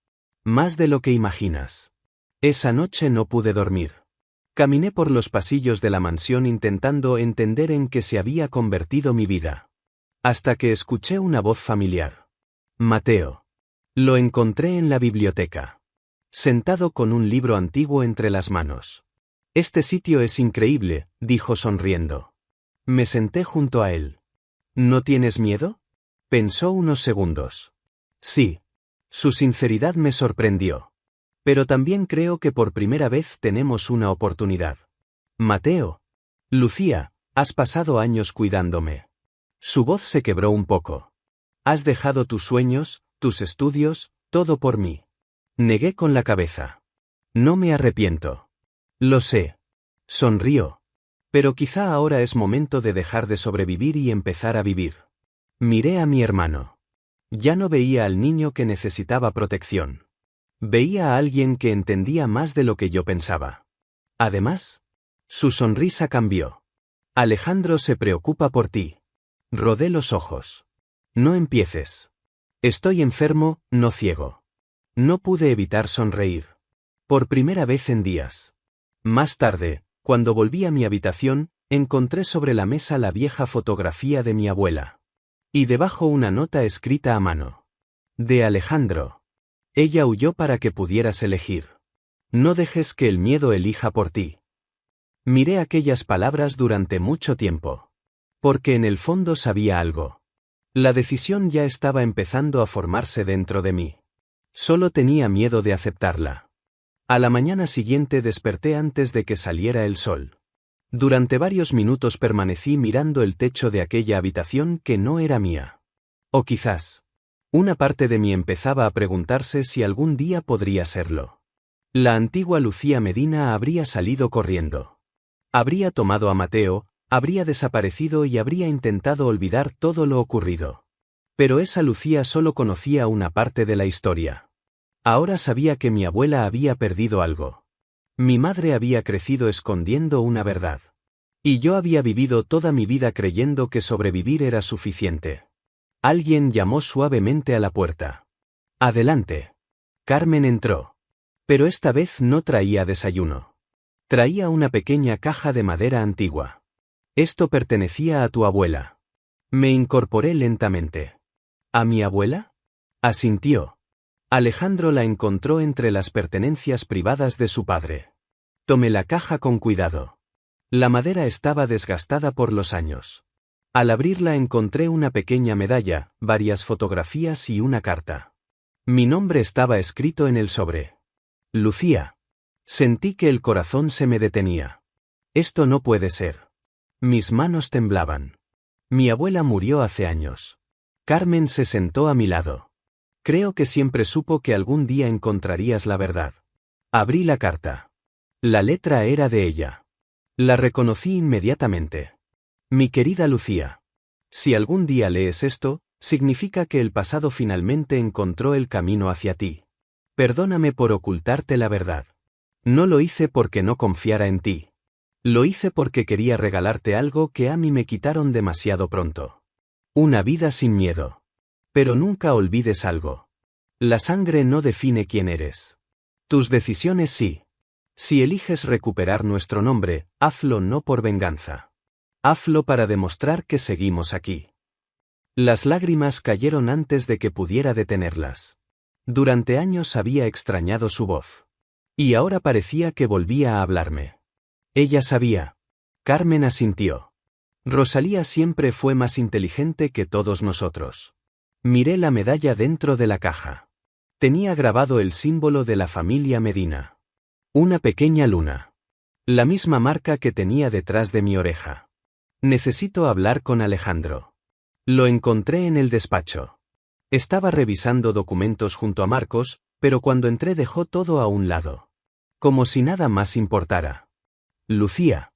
Más de lo que imaginas. Esa noche no pude dormir. Caminé por los pasillos de la mansión intentando entender en qué se había convertido mi vida. Hasta que escuché una voz familiar. Mateo. Lo encontré en la biblioteca. Sentado con un libro antiguo entre las manos. Este sitio es increíble, dijo sonriendo. Me senté junto a él. ¿No tienes miedo? Pensó unos segundos. Sí. Su sinceridad me sorprendió. Pero también creo que por primera vez tenemos una oportunidad. Mateo. Lucía, has pasado años cuidándome. Su voz se quebró un poco. Has dejado tus sueños, tus estudios, todo por mí. Negué con la cabeza. No me arrepiento. Lo sé. Sonrió. Pero quizá ahora es momento de dejar de sobrevivir y empezar a vivir. Miré a mi hermano. Ya no veía al niño que necesitaba protección. Veía a alguien que entendía más de lo que yo pensaba. Además, su sonrisa cambió. Alejandro se preocupa por ti. Rodé los ojos. No empieces. Estoy enfermo, no ciego. No pude evitar sonreír. Por primera vez en días. Más tarde, cuando volví a mi habitación, encontré sobre la mesa la vieja fotografía de mi abuela. Y debajo una nota escrita a mano. De Alejandro. Ella huyó para que pudieras elegir. No dejes que el miedo elija por ti. Miré aquellas palabras durante mucho tiempo. Porque en el fondo sabía algo. La decisión ya estaba empezando a formarse dentro de mí. Solo tenía miedo de aceptarla. A la mañana siguiente desperté antes de que saliera el sol. Durante varios minutos permanecí mirando el techo de aquella habitación que no era mía. O quizás, una parte de mí empezaba a preguntarse si algún día podría serlo. La antigua Lucía Medina habría salido corriendo. Habría tomado a Mateo, habría desaparecido y habría intentado olvidar todo lo ocurrido. Pero esa Lucía solo conocía una parte de la historia. Ahora sabía que mi abuela había perdido algo. Mi madre había crecido escondiendo una verdad. Y yo había vivido toda mi vida creyendo que sobrevivir era suficiente. Alguien llamó suavemente a la puerta. Adelante. Carmen entró. Pero esta vez no traía desayuno. Traía una pequeña caja de madera antigua. Esto pertenecía a tu abuela. Me incorporé lentamente. ¿A mi abuela? Asintió. Alejandro la encontró entre las pertenencias privadas de su padre. Tomé la caja con cuidado. La madera estaba desgastada por los años. Al abrirla encontré una pequeña medalla, varias fotografías y una carta. Mi nombre estaba escrito en el sobre. Lucía. Sentí que el corazón se me detenía. Esto no puede ser. Mis manos temblaban. Mi abuela murió hace años. Carmen se sentó a mi lado. Creo que siempre supo que algún día encontrarías la verdad. Abrí la carta. La letra era de ella. La reconocí inmediatamente. Mi querida Lucía. Si algún día lees esto, significa que el pasado finalmente encontró el camino hacia ti. Perdóname por ocultarte la verdad. No lo hice porque no confiara en ti. Lo hice porque quería regalarte algo que a mí me quitaron demasiado pronto. Una vida sin miedo. Pero nunca olvides algo. La sangre no define quién eres. Tus decisiones sí. Si eliges recuperar nuestro nombre, hazlo no por venganza. Hazlo para demostrar que seguimos aquí. Las lágrimas cayeron antes de que pudiera detenerlas. Durante años había extrañado su voz. Y ahora parecía que volvía a hablarme. Ella sabía. Carmen asintió. Rosalía siempre fue más inteligente que todos nosotros. Miré la medalla dentro de la caja. Tenía grabado el símbolo de la familia Medina. Una pequeña luna. La misma marca que tenía detrás de mi oreja. Necesito hablar con Alejandro. Lo encontré en el despacho. Estaba revisando documentos junto a Marcos, pero cuando entré dejó todo a un lado. Como si nada más importara. Lucía.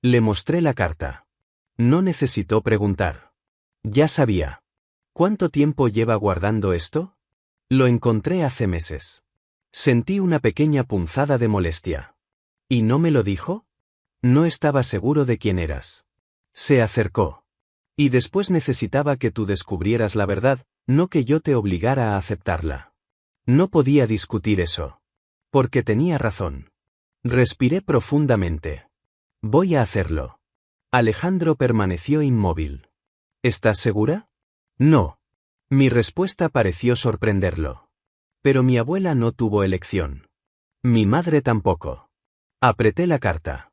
Le mostré la carta. No necesitó preguntar. Ya sabía. ¿Cuánto tiempo lleva guardando esto? Lo encontré hace meses. Sentí una pequeña punzada de molestia. ¿Y no me lo dijo? No estaba seguro de quién eras. Se acercó. Y después necesitaba que tú descubrieras la verdad, no que yo te obligara a aceptarla. No podía discutir eso. Porque tenía razón. Respiré profundamente. Voy a hacerlo. Alejandro permaneció inmóvil. ¿Estás segura? No. Mi respuesta pareció sorprenderlo. Pero mi abuela no tuvo elección. Mi madre tampoco. Apreté la carta.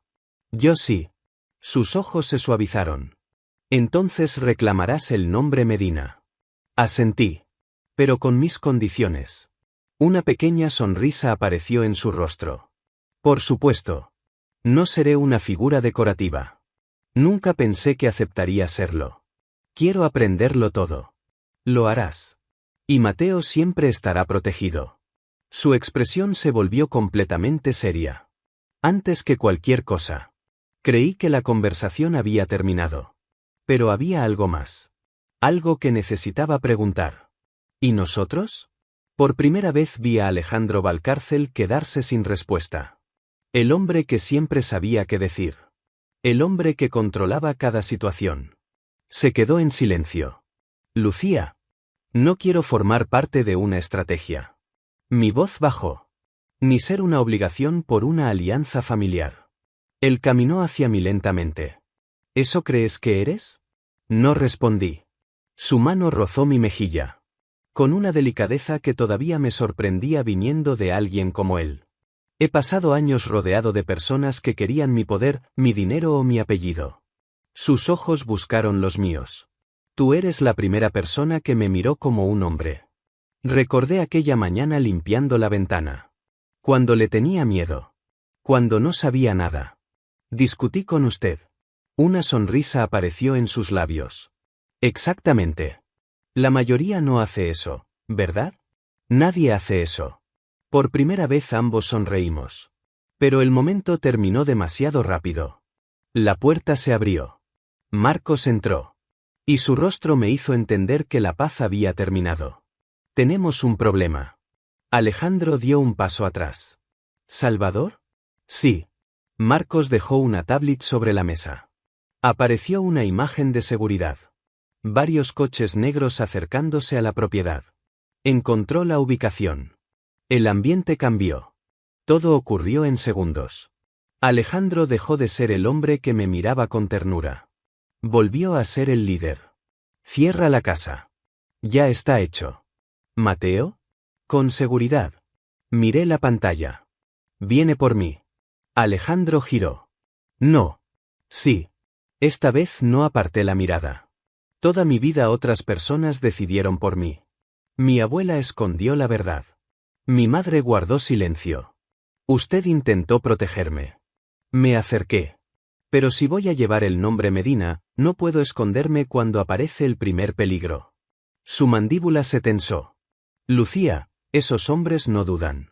Yo sí. Sus ojos se suavizaron. Entonces reclamarás el nombre Medina. Asentí. Pero con mis condiciones. Una pequeña sonrisa apareció en su rostro. Por supuesto. No seré una figura decorativa. Nunca pensé que aceptaría serlo. Quiero aprenderlo todo. Lo harás. Y Mateo siempre estará protegido. Su expresión se volvió completamente seria. Antes que cualquier cosa. Creí que la conversación había terminado. Pero había algo más. Algo que necesitaba preguntar. ¿Y nosotros? Por primera vez vi a Alejandro Valcárcel quedarse sin respuesta. El hombre que siempre sabía qué decir. El hombre que controlaba cada situación. Se quedó en silencio. Lucía. No quiero formar parte de una estrategia. Mi voz bajó. Ni ser una obligación por una alianza familiar. Él caminó hacia mí lentamente. ¿Eso crees que eres? No respondí. Su mano rozó mi mejilla. Con una delicadeza que todavía me sorprendía viniendo de alguien como él. He pasado años rodeado de personas que querían mi poder, mi dinero o mi apellido. Sus ojos buscaron los míos. Tú eres la primera persona que me miró como un hombre. Recordé aquella mañana limpiando la ventana. Cuando le tenía miedo. Cuando no sabía nada. Discutí con usted. Una sonrisa apareció en sus labios. Exactamente. La mayoría no hace eso, ¿verdad? Nadie hace eso. Por primera vez ambos sonreímos. Pero el momento terminó demasiado rápido. La puerta se abrió. Marcos entró. Y su rostro me hizo entender que la paz había terminado. Tenemos un problema. Alejandro dio un paso atrás. ¿Salvador? Sí. Marcos dejó una tablet sobre la mesa. Apareció una imagen de seguridad. Varios coches negros acercándose a la propiedad. Encontró la ubicación. El ambiente cambió. Todo ocurrió en segundos. Alejandro dejó de ser el hombre que me miraba con ternura. Volvió a ser el líder. Cierra la casa. Ya está hecho. ¿Mateo? Con seguridad. Miré la pantalla. Viene por mí. Alejandro giró. No. Sí. Esta vez no aparté la mirada. Toda mi vida otras personas decidieron por mí. Mi abuela escondió la verdad. Mi madre guardó silencio. Usted intentó protegerme. Me acerqué. Pero si voy a llevar el nombre Medina, no puedo esconderme cuando aparece el primer peligro. Su mandíbula se tensó. Lucía, esos hombres no dudan.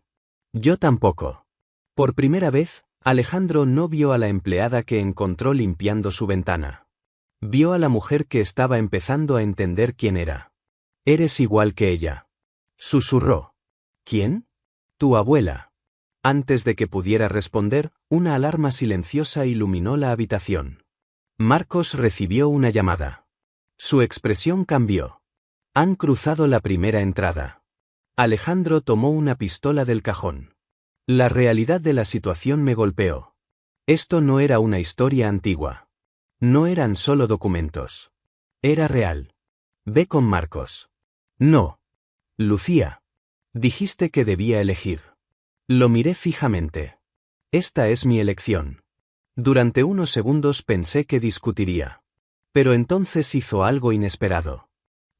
Yo tampoco. Por primera vez, Alejandro no vio a la empleada que encontró limpiando su ventana. Vio a la mujer que estaba empezando a entender quién era. Eres igual que ella. Susurró. ¿Quién? Tu abuela. Antes de que pudiera responder, una alarma silenciosa iluminó la habitación. Marcos recibió una llamada. Su expresión cambió. Han cruzado la primera entrada. Alejandro tomó una pistola del cajón. La realidad de la situación me golpeó. Esto no era una historia antigua. No eran solo documentos. Era real. Ve con Marcos. No. Lucía. Dijiste que debía elegir. Lo miré fijamente. Esta es mi elección. Durante unos segundos pensé que discutiría. Pero entonces hizo algo inesperado.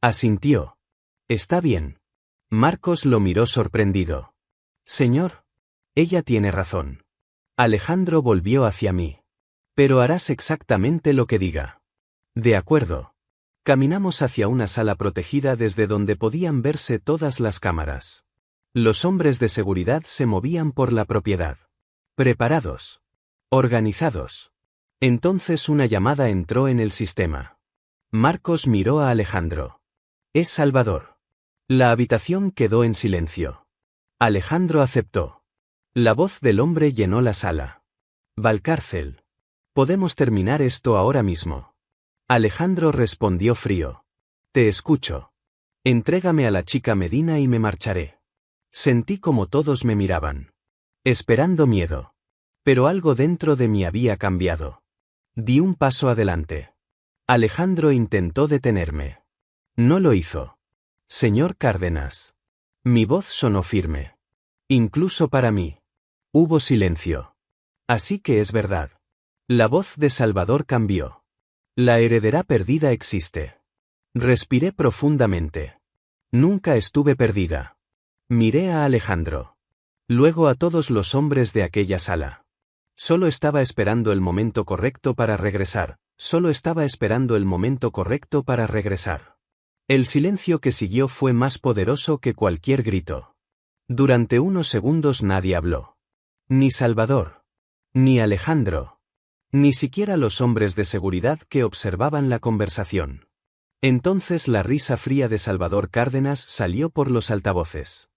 Asintió. Está bien. Marcos lo miró sorprendido. Señor. Ella tiene razón. Alejandro volvió hacia mí. Pero harás exactamente lo que diga. De acuerdo. Caminamos hacia una sala protegida desde donde podían verse todas las cámaras. Los hombres de seguridad se movían por la propiedad. Preparados. Organizados. Entonces una llamada entró en el sistema. Marcos miró a Alejandro. Es Salvador. La habitación quedó en silencio. Alejandro aceptó. La voz del hombre llenó la sala. Valcárcel. Podemos terminar esto ahora mismo. Alejandro respondió frío. Te escucho. Entrégame a la chica Medina y me marcharé. Sentí como todos me miraban. Esperando miedo. Pero algo dentro de mí había cambiado. Di un paso adelante. Alejandro intentó detenerme. No lo hizo. Señor Cárdenas. Mi voz sonó firme. Incluso para mí. Hubo silencio. Así que es verdad. La voz de Salvador cambió. La heredera perdida existe. Respiré profundamente. Nunca estuve perdida. Miré a Alejandro. Luego a todos los hombres de aquella sala. Solo estaba esperando el momento correcto para regresar. Solo estaba esperando el momento correcto para regresar. El silencio que siguió fue más poderoso que cualquier grito. Durante unos segundos nadie habló. Ni Salvador. Ni Alejandro. Ni siquiera los hombres de seguridad que observaban la conversación. Entonces la risa fría de Salvador Cárdenas salió por los altavoces.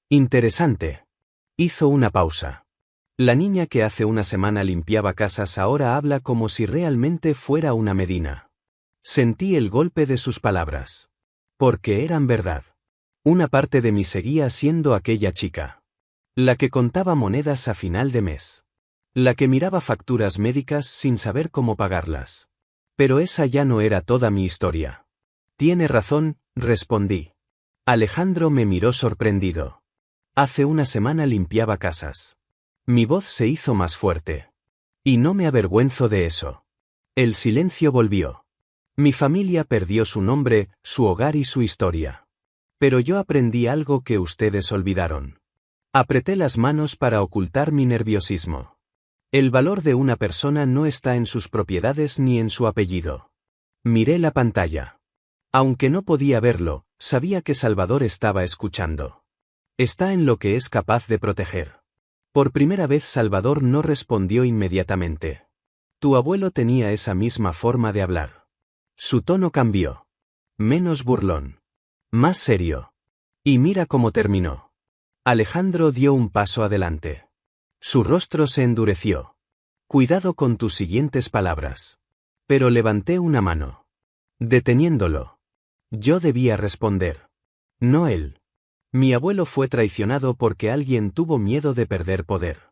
Interesante. Hizo una pausa. La niña que hace una semana limpiaba casas ahora habla como si realmente fuera una Medina. Sentí el golpe de sus palabras. Porque eran verdad. Una parte de mí seguía siendo aquella chica. La que contaba monedas a final de mes. La que miraba facturas médicas sin saber cómo pagarlas. Pero esa ya no era toda mi historia. Tiene razón, respondí. Alejandro me miró sorprendido. Hace una semana limpiaba casas. Mi voz se hizo más fuerte. Y no me avergüenzo de eso. El silencio volvió. Mi familia perdió su nombre, su hogar y su historia. Pero yo aprendí algo que ustedes olvidaron. Apreté las manos para ocultar mi nerviosismo. El valor de una persona no está en sus propiedades ni en su apellido. Miré la pantalla. Aunque no podía verlo, sabía que Salvador estaba escuchando. Está en lo que es capaz de proteger. Por primera vez Salvador no respondió inmediatamente. Tu abuelo tenía esa misma forma de hablar. Su tono cambió. Menos burlón. Más serio. Y mira cómo terminó. Alejandro dio un paso adelante. Su rostro se endureció. Cuidado con tus siguientes palabras. Pero levanté una mano. Deteniéndolo. Yo debía responder. No él. Mi abuelo fue traicionado porque alguien tuvo miedo de perder poder.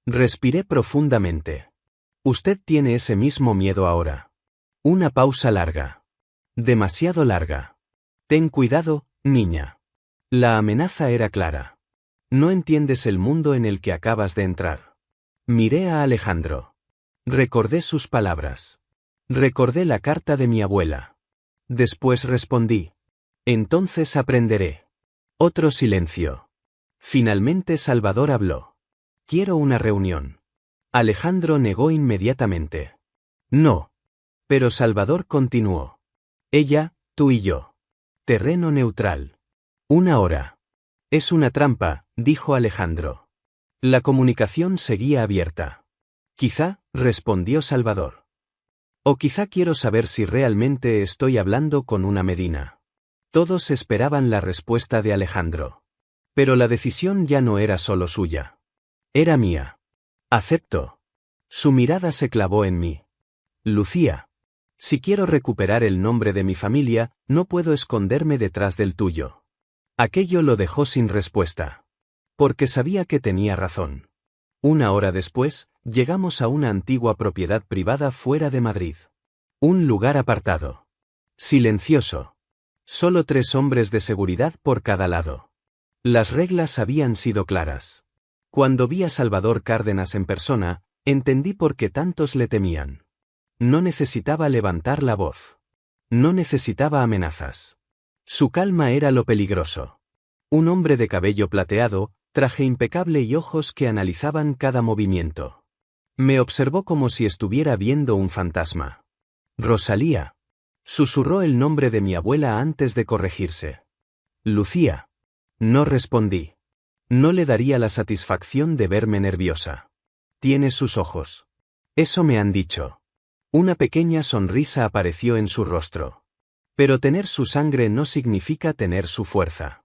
Respiré profundamente. Usted tiene ese mismo miedo ahora. Una pausa larga. Demasiado larga. Ten cuidado, niña. La amenaza era clara. No entiendes el mundo en el que acabas de entrar. Miré a Alejandro. Recordé sus palabras. Recordé la carta de mi abuela. Después respondí. Entonces aprenderé. Otro silencio. Finalmente Salvador habló. Quiero una reunión. Alejandro negó inmediatamente. No. Pero Salvador continuó. Ella, tú y yo. Terreno neutral. 1 hora. Es una trampa, dijo Alejandro. La comunicación seguía abierta. Quizá, respondió Salvador. O quizá quiero saber si realmente estoy hablando con una Medina. Todos esperaban la respuesta de Alejandro. Pero la decisión ya no era solo suya. Era mía. Acepto. Su mirada se clavó en mí. Lucía. Si quiero recuperar el nombre de mi familia, no puedo esconderme detrás del tuyo. Aquello lo dejó sin respuesta. Porque sabía que tenía razón. 1 hora después, llegamos a una antigua propiedad privada fuera de Madrid. Un lugar apartado. Silencioso. Solo 3 hombres de seguridad por cada lado. Las reglas habían sido claras. Cuando vi a Salvador Cárdenas en persona, entendí por qué tantos le temían. No necesitaba levantar la voz. No necesitaba amenazas. Su calma era lo peligroso. Un hombre de cabello plateado, traje impecable y ojos que analizaban cada movimiento. Me observó como si estuviera viendo un fantasma. Rosalía. Susurró el nombre de mi abuela antes de corregirse. Lucía. No respondí. No le daría la satisfacción de verme nerviosa. Tiene sus ojos. Eso me han dicho. Una pequeña sonrisa apareció en su rostro. Pero tener su sangre no significa tener su fuerza.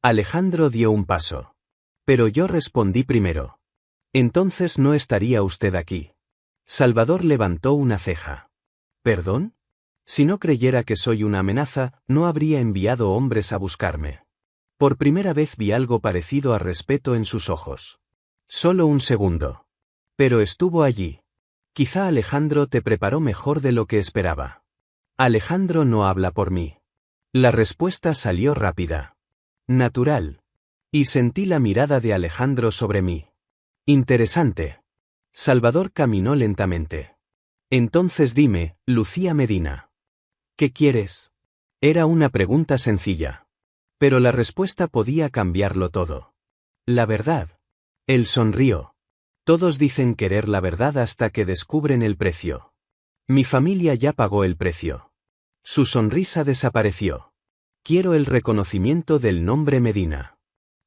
Alejandro dio un paso. Pero yo respondí primero. Entonces no estaría usted aquí. Salvador levantó una ceja. ¿Perdón? Si no creyera que soy una amenaza, no habría enviado hombres a buscarme. Por primera vez vi algo parecido a respeto en sus ojos. Solo un segundo. Pero estuvo allí. Quizá Alejandro te preparó mejor de lo que esperaba. Alejandro no habla por mí. La respuesta salió rápida. Natural. Y sentí la mirada de Alejandro sobre mí. Interesante. Salvador caminó lentamente. Entonces dime, Lucía Medina. ¿Qué quieres? Era una pregunta sencilla. Pero la respuesta podía cambiarlo todo. La verdad. Él sonrió. Todos dicen querer la verdad hasta que descubren el precio. Mi familia ya pagó el precio. Su sonrisa desapareció. Quiero el reconocimiento del nombre Medina.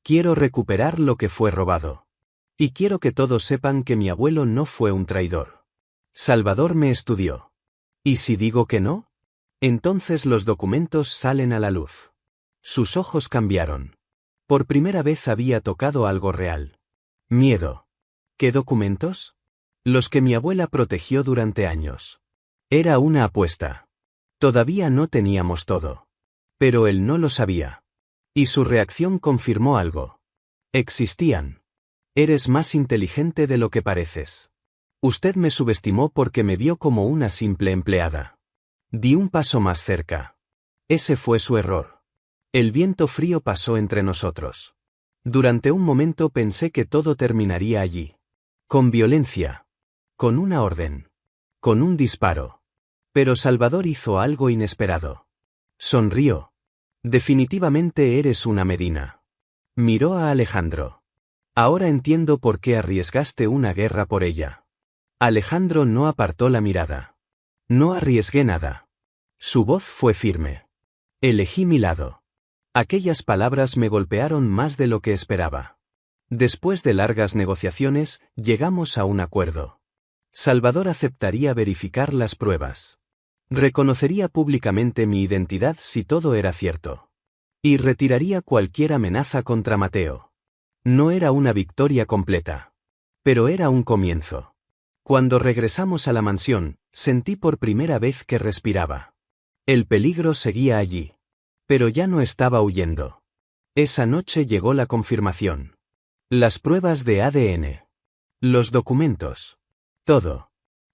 Quiero recuperar lo que fue robado. Y quiero que todos sepan que mi abuelo no fue un traidor. Salvador me estudió. ¿Y si digo que no? Entonces los documentos salen a la luz. Sus ojos cambiaron. Por primera vez había tocado algo real. Miedo. ¿Qué documentos? Los que mi abuela protegió durante años. Era una apuesta. Todavía no teníamos todo. Pero él no lo sabía. Y su reacción confirmó algo. Existían. Eres más inteligente de lo que pareces. Usted me subestimó porque me vio como una simple empleada. Di un paso más cerca. Ese fue su error. El viento frío pasó entre nosotros. Durante un momento pensé que todo terminaría allí. Con violencia. Con una orden. Con un disparo. Pero Salvador hizo algo inesperado. Sonrió. Definitivamente eres una Medina. Miró a Alejandro. Ahora entiendo por qué arriesgaste una guerra por ella. Alejandro no apartó la mirada. No arriesgué nada. Su voz fue firme. Elegí mi lado. Aquellas palabras me golpearon más de lo que esperaba. Después de largas negociaciones, llegamos a un acuerdo. Salvador aceptaría verificar las pruebas. Reconocería públicamente mi identidad si todo era cierto. Y retiraría cualquier amenaza contra Mateo. No era una victoria completa. Pero era un comienzo. Cuando regresamos a la mansión, sentí por primera vez que respiraba. El peligro seguía allí. Pero ya no estaba huyendo. Esa noche llegó la confirmación. Las pruebas de ADN. Los documentos. Todo.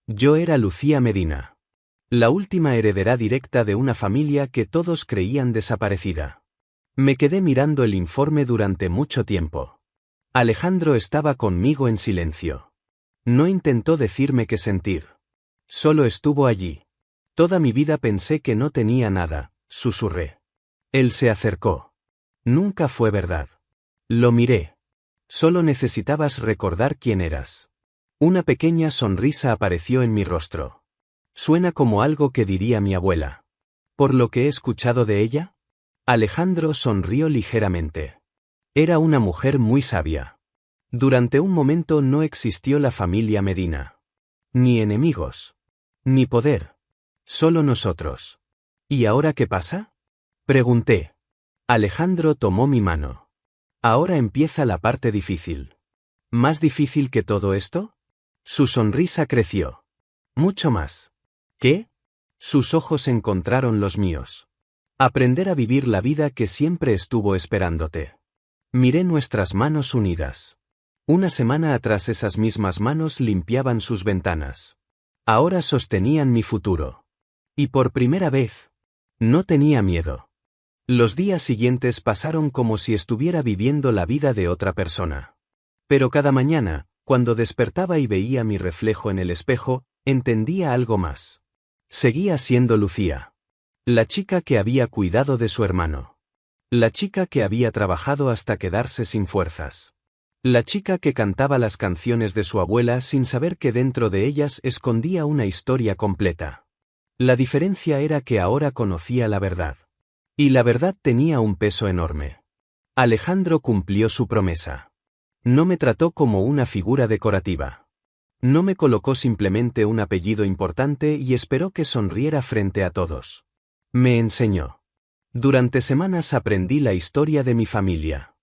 Yo era Lucía Medina. La última heredera directa de una familia que todos creían desaparecida. Me quedé mirando el informe durante mucho tiempo. Alejandro estaba conmigo en silencio. No intentó decirme qué sentir. Solo estuvo allí. Toda mi vida pensé que no tenía nada, susurré. Él se acercó. Nunca fue verdad. Lo miré. Solo necesitabas recordar quién eras. Una pequeña sonrisa apareció en mi rostro. Suena como algo que diría mi abuela. ¿Por lo que he escuchado de ella? Alejandro sonrió ligeramente. Era una mujer muy sabia. Durante un momento no existió la familia Medina. Ni enemigos. Ni poder. Solo nosotros. ¿Y ahora qué pasa? Pregunté. Alejandro tomó mi mano. Ahora empieza la parte difícil. ¿Más difícil que todo esto? Su sonrisa creció. Mucho más. ¿Qué? Sus ojos encontraron los míos. Aprender a vivir la vida que siempre estuvo esperándote. Miré nuestras manos unidas. Una semana atrás esas mismas manos limpiaban sus ventanas. Ahora sostenían mi futuro. Y por primera vez, no tenía miedo. Los días siguientes pasaron como si estuviera viviendo la vida de otra persona. Pero cada mañana, cuando despertaba y veía mi reflejo en el espejo, entendía algo más. Seguía siendo Lucía. La chica que había cuidado de su hermano. La chica que había trabajado hasta quedarse sin fuerzas. La chica que cantaba las canciones de su abuela sin saber que dentro de ellas escondía una historia completa. La diferencia era que ahora conocía la verdad. Y la verdad tenía un peso enorme. Alejandro cumplió su promesa. No me trató como una figura decorativa. No me colocó simplemente un apellido importante y esperó que sonriera frente a todos. Me enseñó. Durante semanas aprendí la historia de mi familia.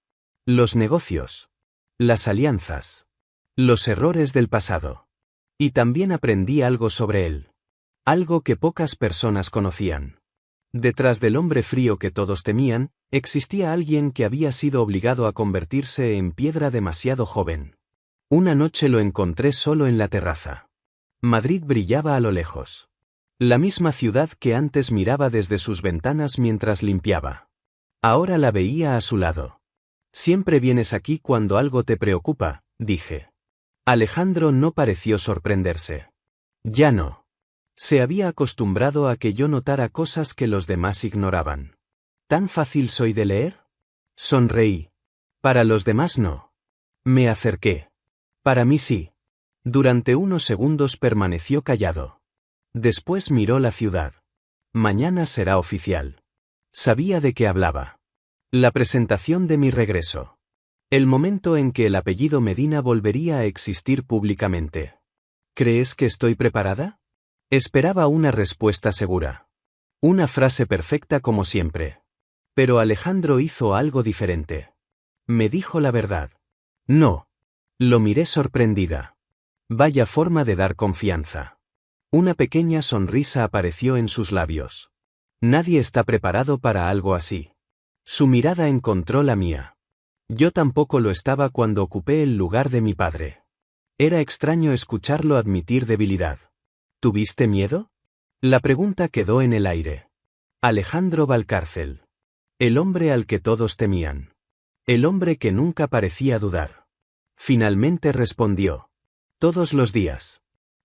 Los negocios. Las alianzas. Los errores del pasado. Y también aprendí algo sobre él. Algo que pocas personas conocían. Detrás del hombre frío que todos temían, existía alguien que había sido obligado a convertirse en piedra demasiado joven. Una noche lo encontré solo en la terraza. Madrid brillaba a lo lejos. La misma ciudad que antes miraba desde sus ventanas mientras limpiaba. Ahora la veía a su lado. Siempre vienes aquí cuando algo te preocupa, dije. Alejandro no pareció sorprenderse. Ya no. Se había acostumbrado a que yo notara cosas que los demás ignoraban. ¿Tan fácil soy de leer? Sonreí. Para los demás no. Me acerqué. Para mí sí. Durante unos segundos permaneció callado. Después miró la ciudad. Mañana será oficial. Sabía de qué hablaba. La presentación de mi regreso. El momento en que el apellido Medina volvería a existir públicamente. ¿Crees que estoy preparada? Esperaba una respuesta segura. Una frase perfecta como siempre. Pero Alejandro hizo algo diferente. Me dijo la verdad. No. Lo miré sorprendida. Vaya forma de dar confianza. Una pequeña sonrisa apareció en sus labios. Nadie está preparado para algo así. Su mirada encontró la mía. Yo tampoco lo estaba cuando ocupé el lugar de mi padre. Era extraño escucharlo admitir debilidad. ¿Tuviste miedo? La pregunta quedó en el aire. Alejandro Valcárcel. El hombre al que todos temían. El hombre que nunca parecía dudar. Finalmente respondió. Todos los días.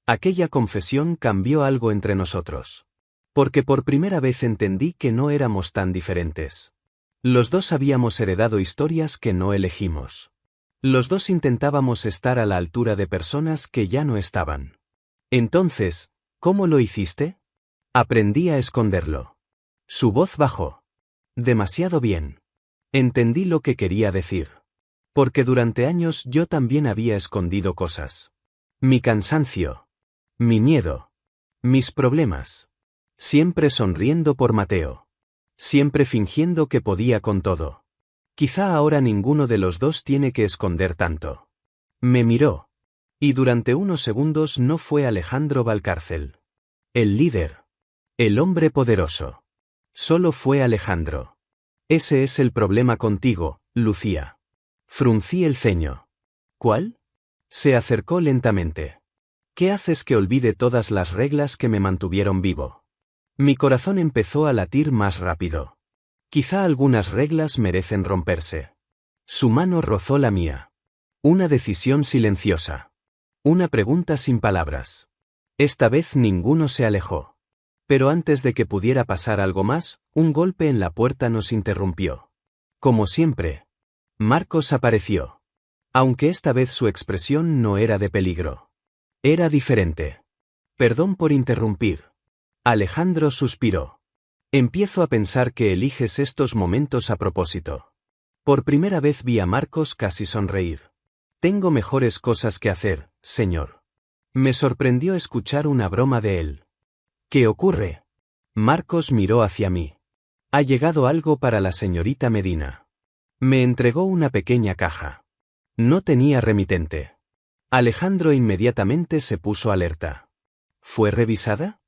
Aquella confesión cambió algo entre nosotros. Porque por primera vez entendí que no éramos tan diferentes. Los dos habíamos heredado historias que no elegimos. Los dos intentábamos estar a la altura de personas que ya no estaban. Entonces, ¿cómo lo hiciste? Aprendí a esconderlo. Su voz bajó. Demasiado bien. Entendí lo que quería decir. Porque durante años yo también había escondido cosas. Mi cansancio. Mi miedo. Mis problemas. Siempre sonriendo por Mateo. Siempre fingiendo que podía con todo. Quizá ahora ninguno de los dos tiene que esconder tanto. Me miró. Y durante unos segundos no fue Alejandro Valcárcel. El líder. El hombre poderoso. Solo fue Alejandro. Ese es el problema contigo, Lucía. Fruncí el ceño. ¿Cuál? Se acercó lentamente. ¿Qué haces que olvide todas las reglas que me mantuvieron vivo? Mi corazón empezó a latir más rápido. Quizá algunas reglas merecen romperse. Su mano rozó la mía. Una decisión silenciosa. Una pregunta sin palabras. Esta vez ninguno se alejó. Pero antes de que pudiera pasar algo más, un golpe en la puerta nos interrumpió. Como siempre, Marcos apareció. Aunque esta vez su expresión no era de peligro. Era diferente. Perdón por interrumpir. Alejandro suspiró. Empiezo a pensar que eliges estos momentos a propósito. Por primera vez vi a Marcos casi sonreír. Tengo mejores cosas que hacer, señor. Me sorprendió escuchar una broma de él. ¿Qué ocurre? Marcos miró hacia mí. Ha llegado algo para la señorita Medina. Me entregó una pequeña caja. No tenía remitente. Alejandro inmediatamente se puso alerta. ¿Fue revisada?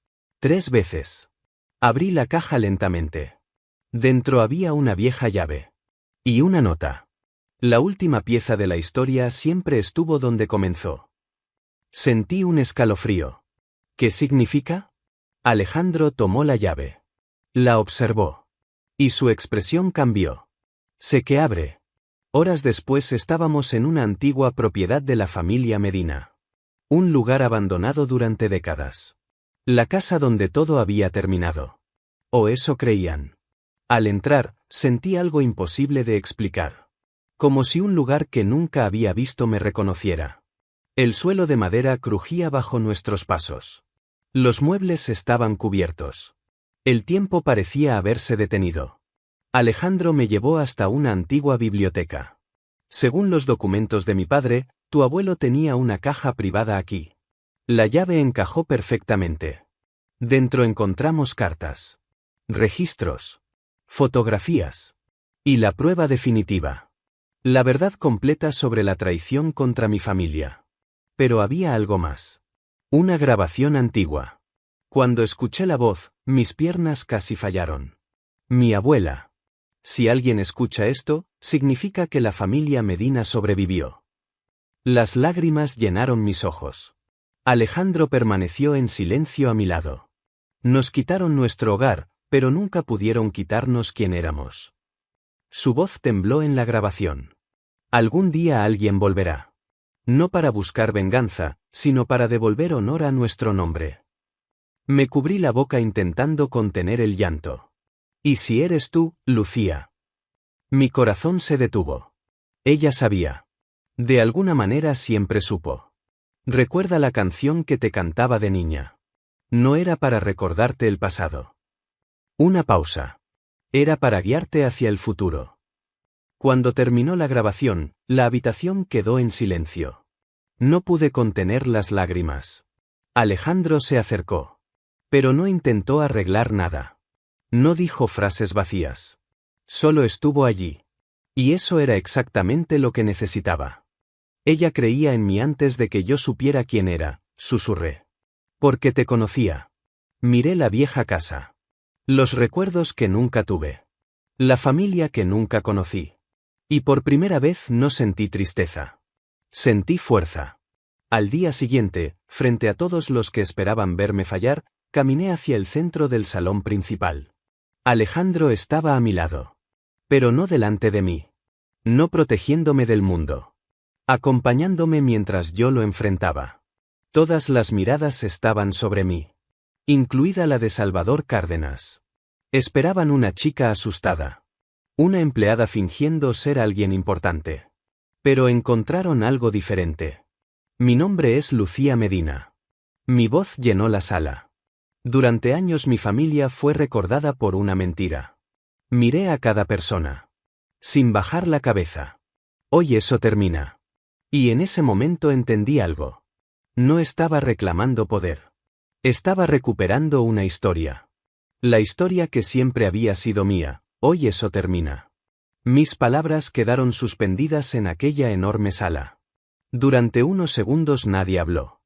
3 veces. Abrí la caja lentamente. Dentro había una vieja llave. Y una nota. La última pieza de la historia siempre estuvo donde comenzó. Sentí un escalofrío. ¿Qué significa? Alejandro tomó la llave. La observó. Y su expresión cambió. Sé que abre. Horas después estábamos en una antigua propiedad de la familia Medina. Un lugar abandonado durante décadas. La casa donde todo había terminado. O eso creían. Al entrar, sentí algo imposible de explicar. Como si un lugar que nunca había visto me reconociera. El suelo de madera crujía bajo nuestros pasos. Los muebles estaban cubiertos. El tiempo parecía haberse detenido. Alejandro me llevó hasta una antigua biblioteca. Según los documentos de mi padre, tu abuelo tenía una caja privada aquí. La llave encajó perfectamente. Dentro encontramos cartas, registros, fotografías y la prueba definitiva. La verdad completa sobre la traición contra mi familia. Pero había algo más. Una grabación antigua. Cuando escuché la voz, mis piernas casi fallaron. Mi abuela. Si alguien escucha esto, significa que la familia Medina sobrevivió. Las lágrimas llenaron mis ojos. Alejandro permaneció en silencio a mi lado. Nos quitaron nuestro hogar, pero nunca pudieron quitarnos quién éramos. Su voz tembló en la grabación. Algún día alguien volverá. No para buscar venganza, sino para devolver honor a nuestro nombre. Me cubrí la boca intentando contener el llanto. ¿Y si eres tú, Lucía? Mi corazón se detuvo. Ella sabía. De alguna manera siempre supo. Recuerda la canción que te cantaba de niña. No era para recordarte el pasado. Una pausa. Era para guiarte hacia el futuro. Cuando terminó la grabación, la habitación quedó en silencio. No pude contener las lágrimas. Alejandro se acercó. Pero no intentó arreglar nada. No dijo frases vacías. Solo estuvo allí. Y eso era exactamente lo que necesitaba. Ella creía en mí antes de que yo supiera quién era, susurré. Porque te conocía. Miré la vieja casa. Los recuerdos que nunca tuve. La familia que nunca conocí. Y por primera vez no sentí tristeza. Sentí fuerza. Al día siguiente, frente a todos los que esperaban verme fallar, caminé hacia el centro del salón principal. Alejandro estaba a mi lado. Pero no delante de mí. No protegiéndome del mundo. Acompañándome mientras yo lo enfrentaba. Todas las miradas estaban sobre mí. Incluida la de Salvador Cárdenas. Esperaban una chica asustada. Una empleada fingiendo ser alguien importante. Pero encontraron algo diferente. Mi nombre es Lucía Medina. Mi voz llenó la sala. Durante años mi familia fue recordada por una mentira. Miré a cada persona. Sin bajar la cabeza. Hoy eso termina. Y en ese momento entendí algo. No estaba reclamando poder. Estaba recuperando una historia. La historia que siempre había sido mía, hoy eso termina. Mis palabras quedaron suspendidas en aquella enorme sala. Durante unos segundos nadie habló.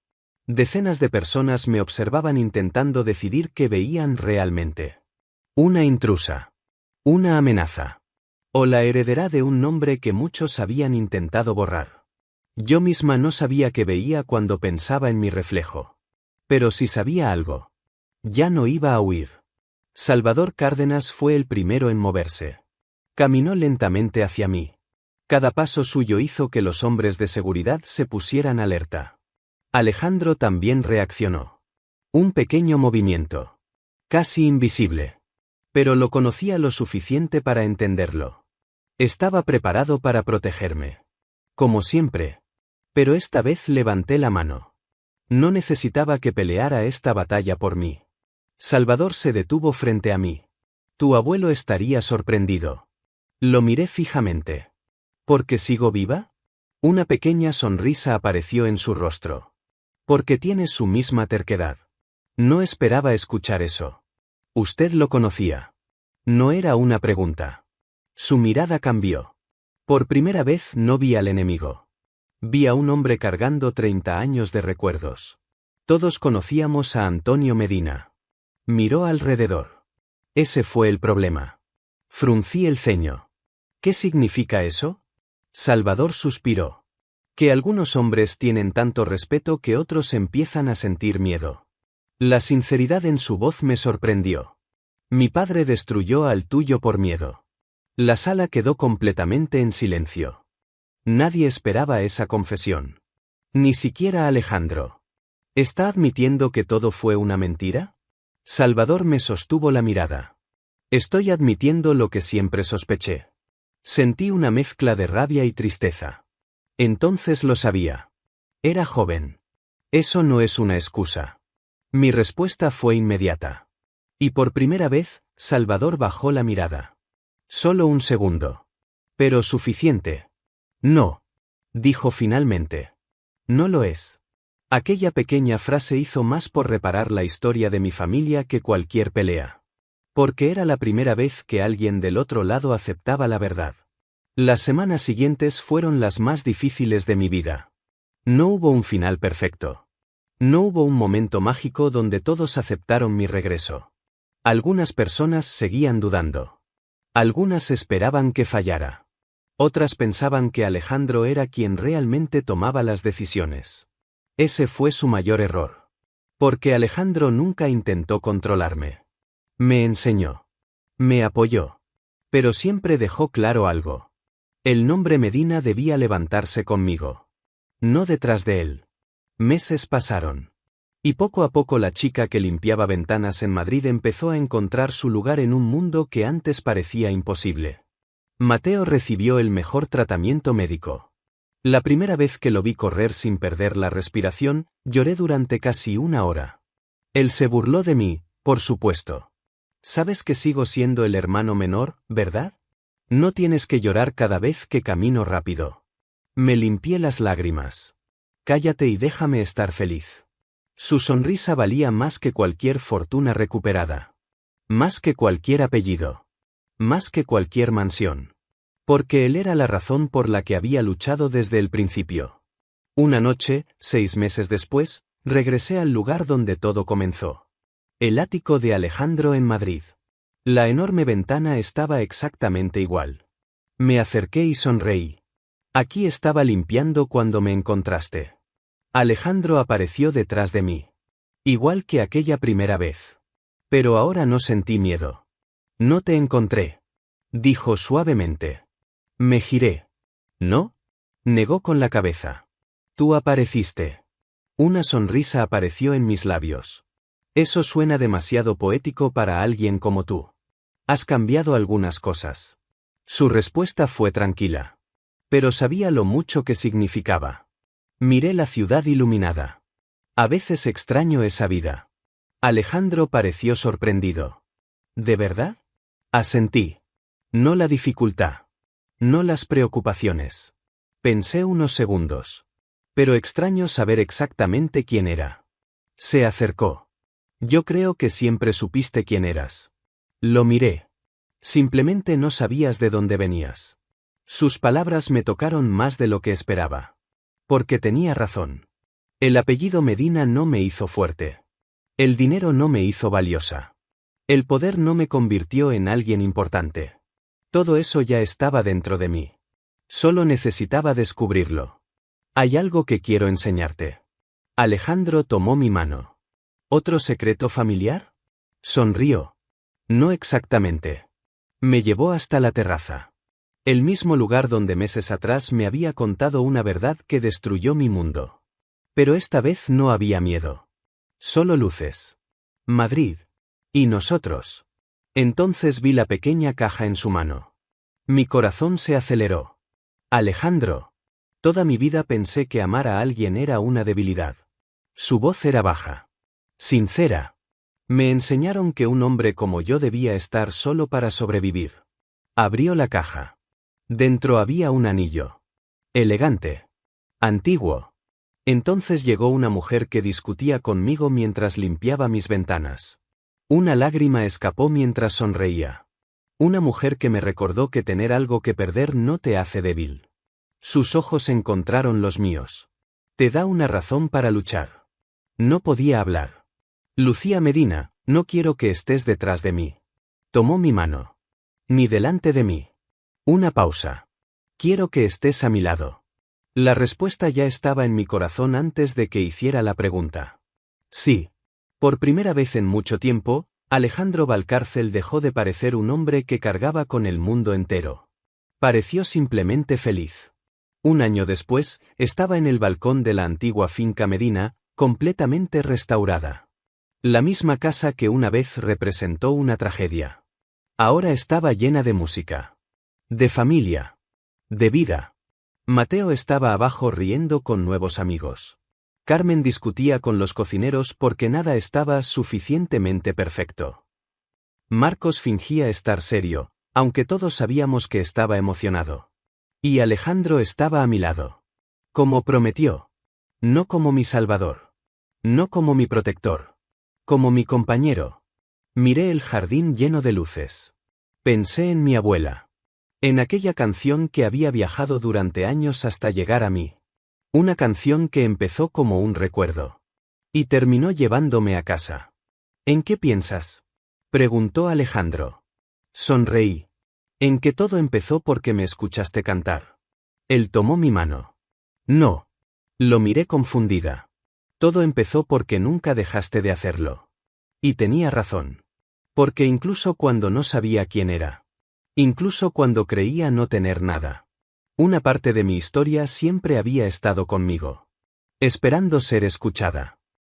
Decenas de personas me observaban intentando decidir qué veían realmente. Una intrusa. Una amenaza. O la heredera de un nombre que muchos habían intentado borrar. Yo misma no sabía qué veía cuando pensaba en mi reflejo. Pero si sabía algo. Ya no iba a huir. Salvador Cárdenas fue el primero en moverse. Caminó lentamente hacia mí. Cada paso suyo hizo que los hombres de seguridad se pusieran alerta. Alejandro también reaccionó. Un pequeño movimiento. Casi invisible. Pero lo conocía lo suficiente para entenderlo. Estaba preparado para protegerme. Como siempre. Pero esta vez levanté la mano. No necesitaba que peleara esta batalla por mí. Salvador se detuvo frente a mí. Tu abuelo estaría sorprendido. Lo miré fijamente. ¿Por qué sigo viva? Una pequeña sonrisa apareció en su rostro. Porque tiene su misma terquedad. No esperaba escuchar eso. Usted lo conocía. No era una pregunta. Su mirada cambió. Por primera vez no vi al enemigo. Vi a un hombre cargando 30 años de recuerdos. Todos conocíamos a Antonio Medina. Miró alrededor. Ese fue el problema. Fruncí el ceño. ¿Qué significa eso? Salvador suspiró. Que algunos hombres tienen tanto respeto que otros empiezan a sentir miedo. La sinceridad en su voz me sorprendió. Mi padre destruyó al tuyo por miedo. La sala quedó completamente en silencio. Nadie esperaba esa confesión. Ni siquiera Alejandro. ¿Está admitiendo que todo fue una mentira? Salvador me sostuvo la mirada. Estoy admitiendo lo que siempre sospeché. Sentí una mezcla de rabia y tristeza. Entonces lo sabía. Era joven. Eso no es una excusa. Mi respuesta fue inmediata. Y por primera vez, Salvador bajó la mirada. Solo un segundo. Pero suficiente. No. Dijo finalmente. No lo es. Aquella pequeña frase hizo más por reparar la historia de mi familia que cualquier pelea. Porque era la primera vez que alguien del otro lado aceptaba la verdad. Las semanas siguientes fueron las más difíciles de mi vida. No hubo un final perfecto. No hubo un momento mágico donde todos aceptaron mi regreso. Algunas personas seguían dudando. Algunas esperaban que fallara. Otras pensaban que Alejandro era quien realmente tomaba las decisiones. Ese fue su mayor error. Porque Alejandro nunca intentó controlarme. Me enseñó. Me apoyó. Pero siempre dejó claro algo. El nombre Medina debía levantarse conmigo. No detrás de él. Meses pasaron. Y poco a poco la chica que limpiaba ventanas en Madrid empezó a encontrar su lugar en un mundo que antes parecía imposible. Mateo recibió el mejor tratamiento médico. La primera vez que lo vi correr sin perder la respiración, lloré durante casi una hora. Él se burló de mí, por supuesto. Sabes que sigo siendo el hermano menor, ¿verdad? No tienes que llorar cada vez que camino rápido. Me limpié las lágrimas. Cállate y déjame estar feliz. Su sonrisa valía más que cualquier fortuna recuperada. Más que cualquier apellido. Más que cualquier mansión. Porque él era la razón por la que había luchado desde el principio. Una noche, 6 meses después, regresé al lugar donde todo comenzó. El ático de Alejandro en Madrid. La enorme ventana estaba exactamente igual. Me acerqué y sonreí. Aquí estaba limpiando cuando me encontraste. Alejandro apareció detrás de mí. Igual que aquella primera vez. Pero ahora no sentí miedo. No te encontré. Dijo suavemente. Me giré. ¿No? Negó con la cabeza. Tú apareciste. Una sonrisa apareció en mis labios. Eso suena demasiado poético para alguien como tú. Has cambiado algunas cosas. Su respuesta fue tranquila. Pero sabía lo mucho que significaba. Miré la ciudad iluminada. A veces extraño esa vida. Alejandro pareció sorprendido. ¿De verdad? Asentí. No la dificultad. No las preocupaciones. Pensé unos segundos. Pero extraño saber exactamente quién era. Se acercó. Yo creo que siempre supiste quién eras. Lo miré. Simplemente no sabías de dónde venías. Sus palabras me tocaron más de lo que esperaba. Porque tenía razón. El apellido Medina no me hizo fuerte. El dinero no me hizo valiosa. El poder no me convirtió en alguien importante. Todo eso ya estaba dentro de mí. Solo necesitaba descubrirlo. Hay algo que quiero enseñarte. Alejandro tomó mi mano. ¿Otro secreto familiar? Sonrió. No exactamente. Me llevó hasta la terraza. El mismo lugar donde meses atrás me había contado una verdad que destruyó mi mundo. Pero esta vez no había miedo. Solo luces. Madrid. ¿Y nosotros? Entonces vi la pequeña caja en su mano. Mi corazón se aceleró. Alejandro. Toda mi vida pensé que amar a alguien era una debilidad. Su voz era baja. Sincera. Me enseñaron que un hombre como yo debía estar solo para sobrevivir. Abrió la caja. Dentro había un anillo. Elegante. Antiguo. Entonces llegó una mujer que discutía conmigo mientras limpiaba mis ventanas. Una lágrima escapó mientras sonreía. Una mujer que me recordó que tener algo que perder no te hace débil. Sus ojos encontraron los míos. Te da una razón para luchar. No podía hablar. Lucía Medina, no quiero que estés detrás de mí. Tomó mi mano. Ni delante de mí. Una pausa. Quiero que estés a mi lado. La respuesta ya estaba en mi corazón antes de que hiciera la pregunta. Sí. Por primera vez en mucho tiempo, Alejandro Valcárcel dejó de parecer un hombre que cargaba con el mundo entero. Pareció simplemente feliz. Un año después, estaba en el balcón de la antigua finca Medina, completamente restaurada. La misma casa que una vez representó una tragedia. Ahora estaba llena de música. De familia. De vida. Mateo estaba abajo riendo con nuevos amigos. Carmen discutía con los cocineros porque nada estaba suficientemente perfecto. Marcos fingía estar serio, aunque todos sabíamos que estaba emocionado. Y Alejandro estaba a mi lado. Como prometió. No como mi salvador. No como mi protector. Como mi compañero. Miré el jardín lleno de luces. Pensé en mi abuela. En aquella canción que había viajado durante años hasta llegar a mí. Una canción que empezó como un recuerdo. Y terminó llevándome a casa. ¿En qué piensas? Preguntó Alejandro. Sonreí. En que todo empezó porque me escuchaste cantar. Él tomó mi mano. No. Lo miré confundida. Todo empezó porque nunca dejaste de hacerlo. Y tenía razón. Porque incluso cuando no sabía quién era. Incluso cuando creía no tener nada. Una parte de mi historia siempre había estado conmigo. Esperando ser escuchada.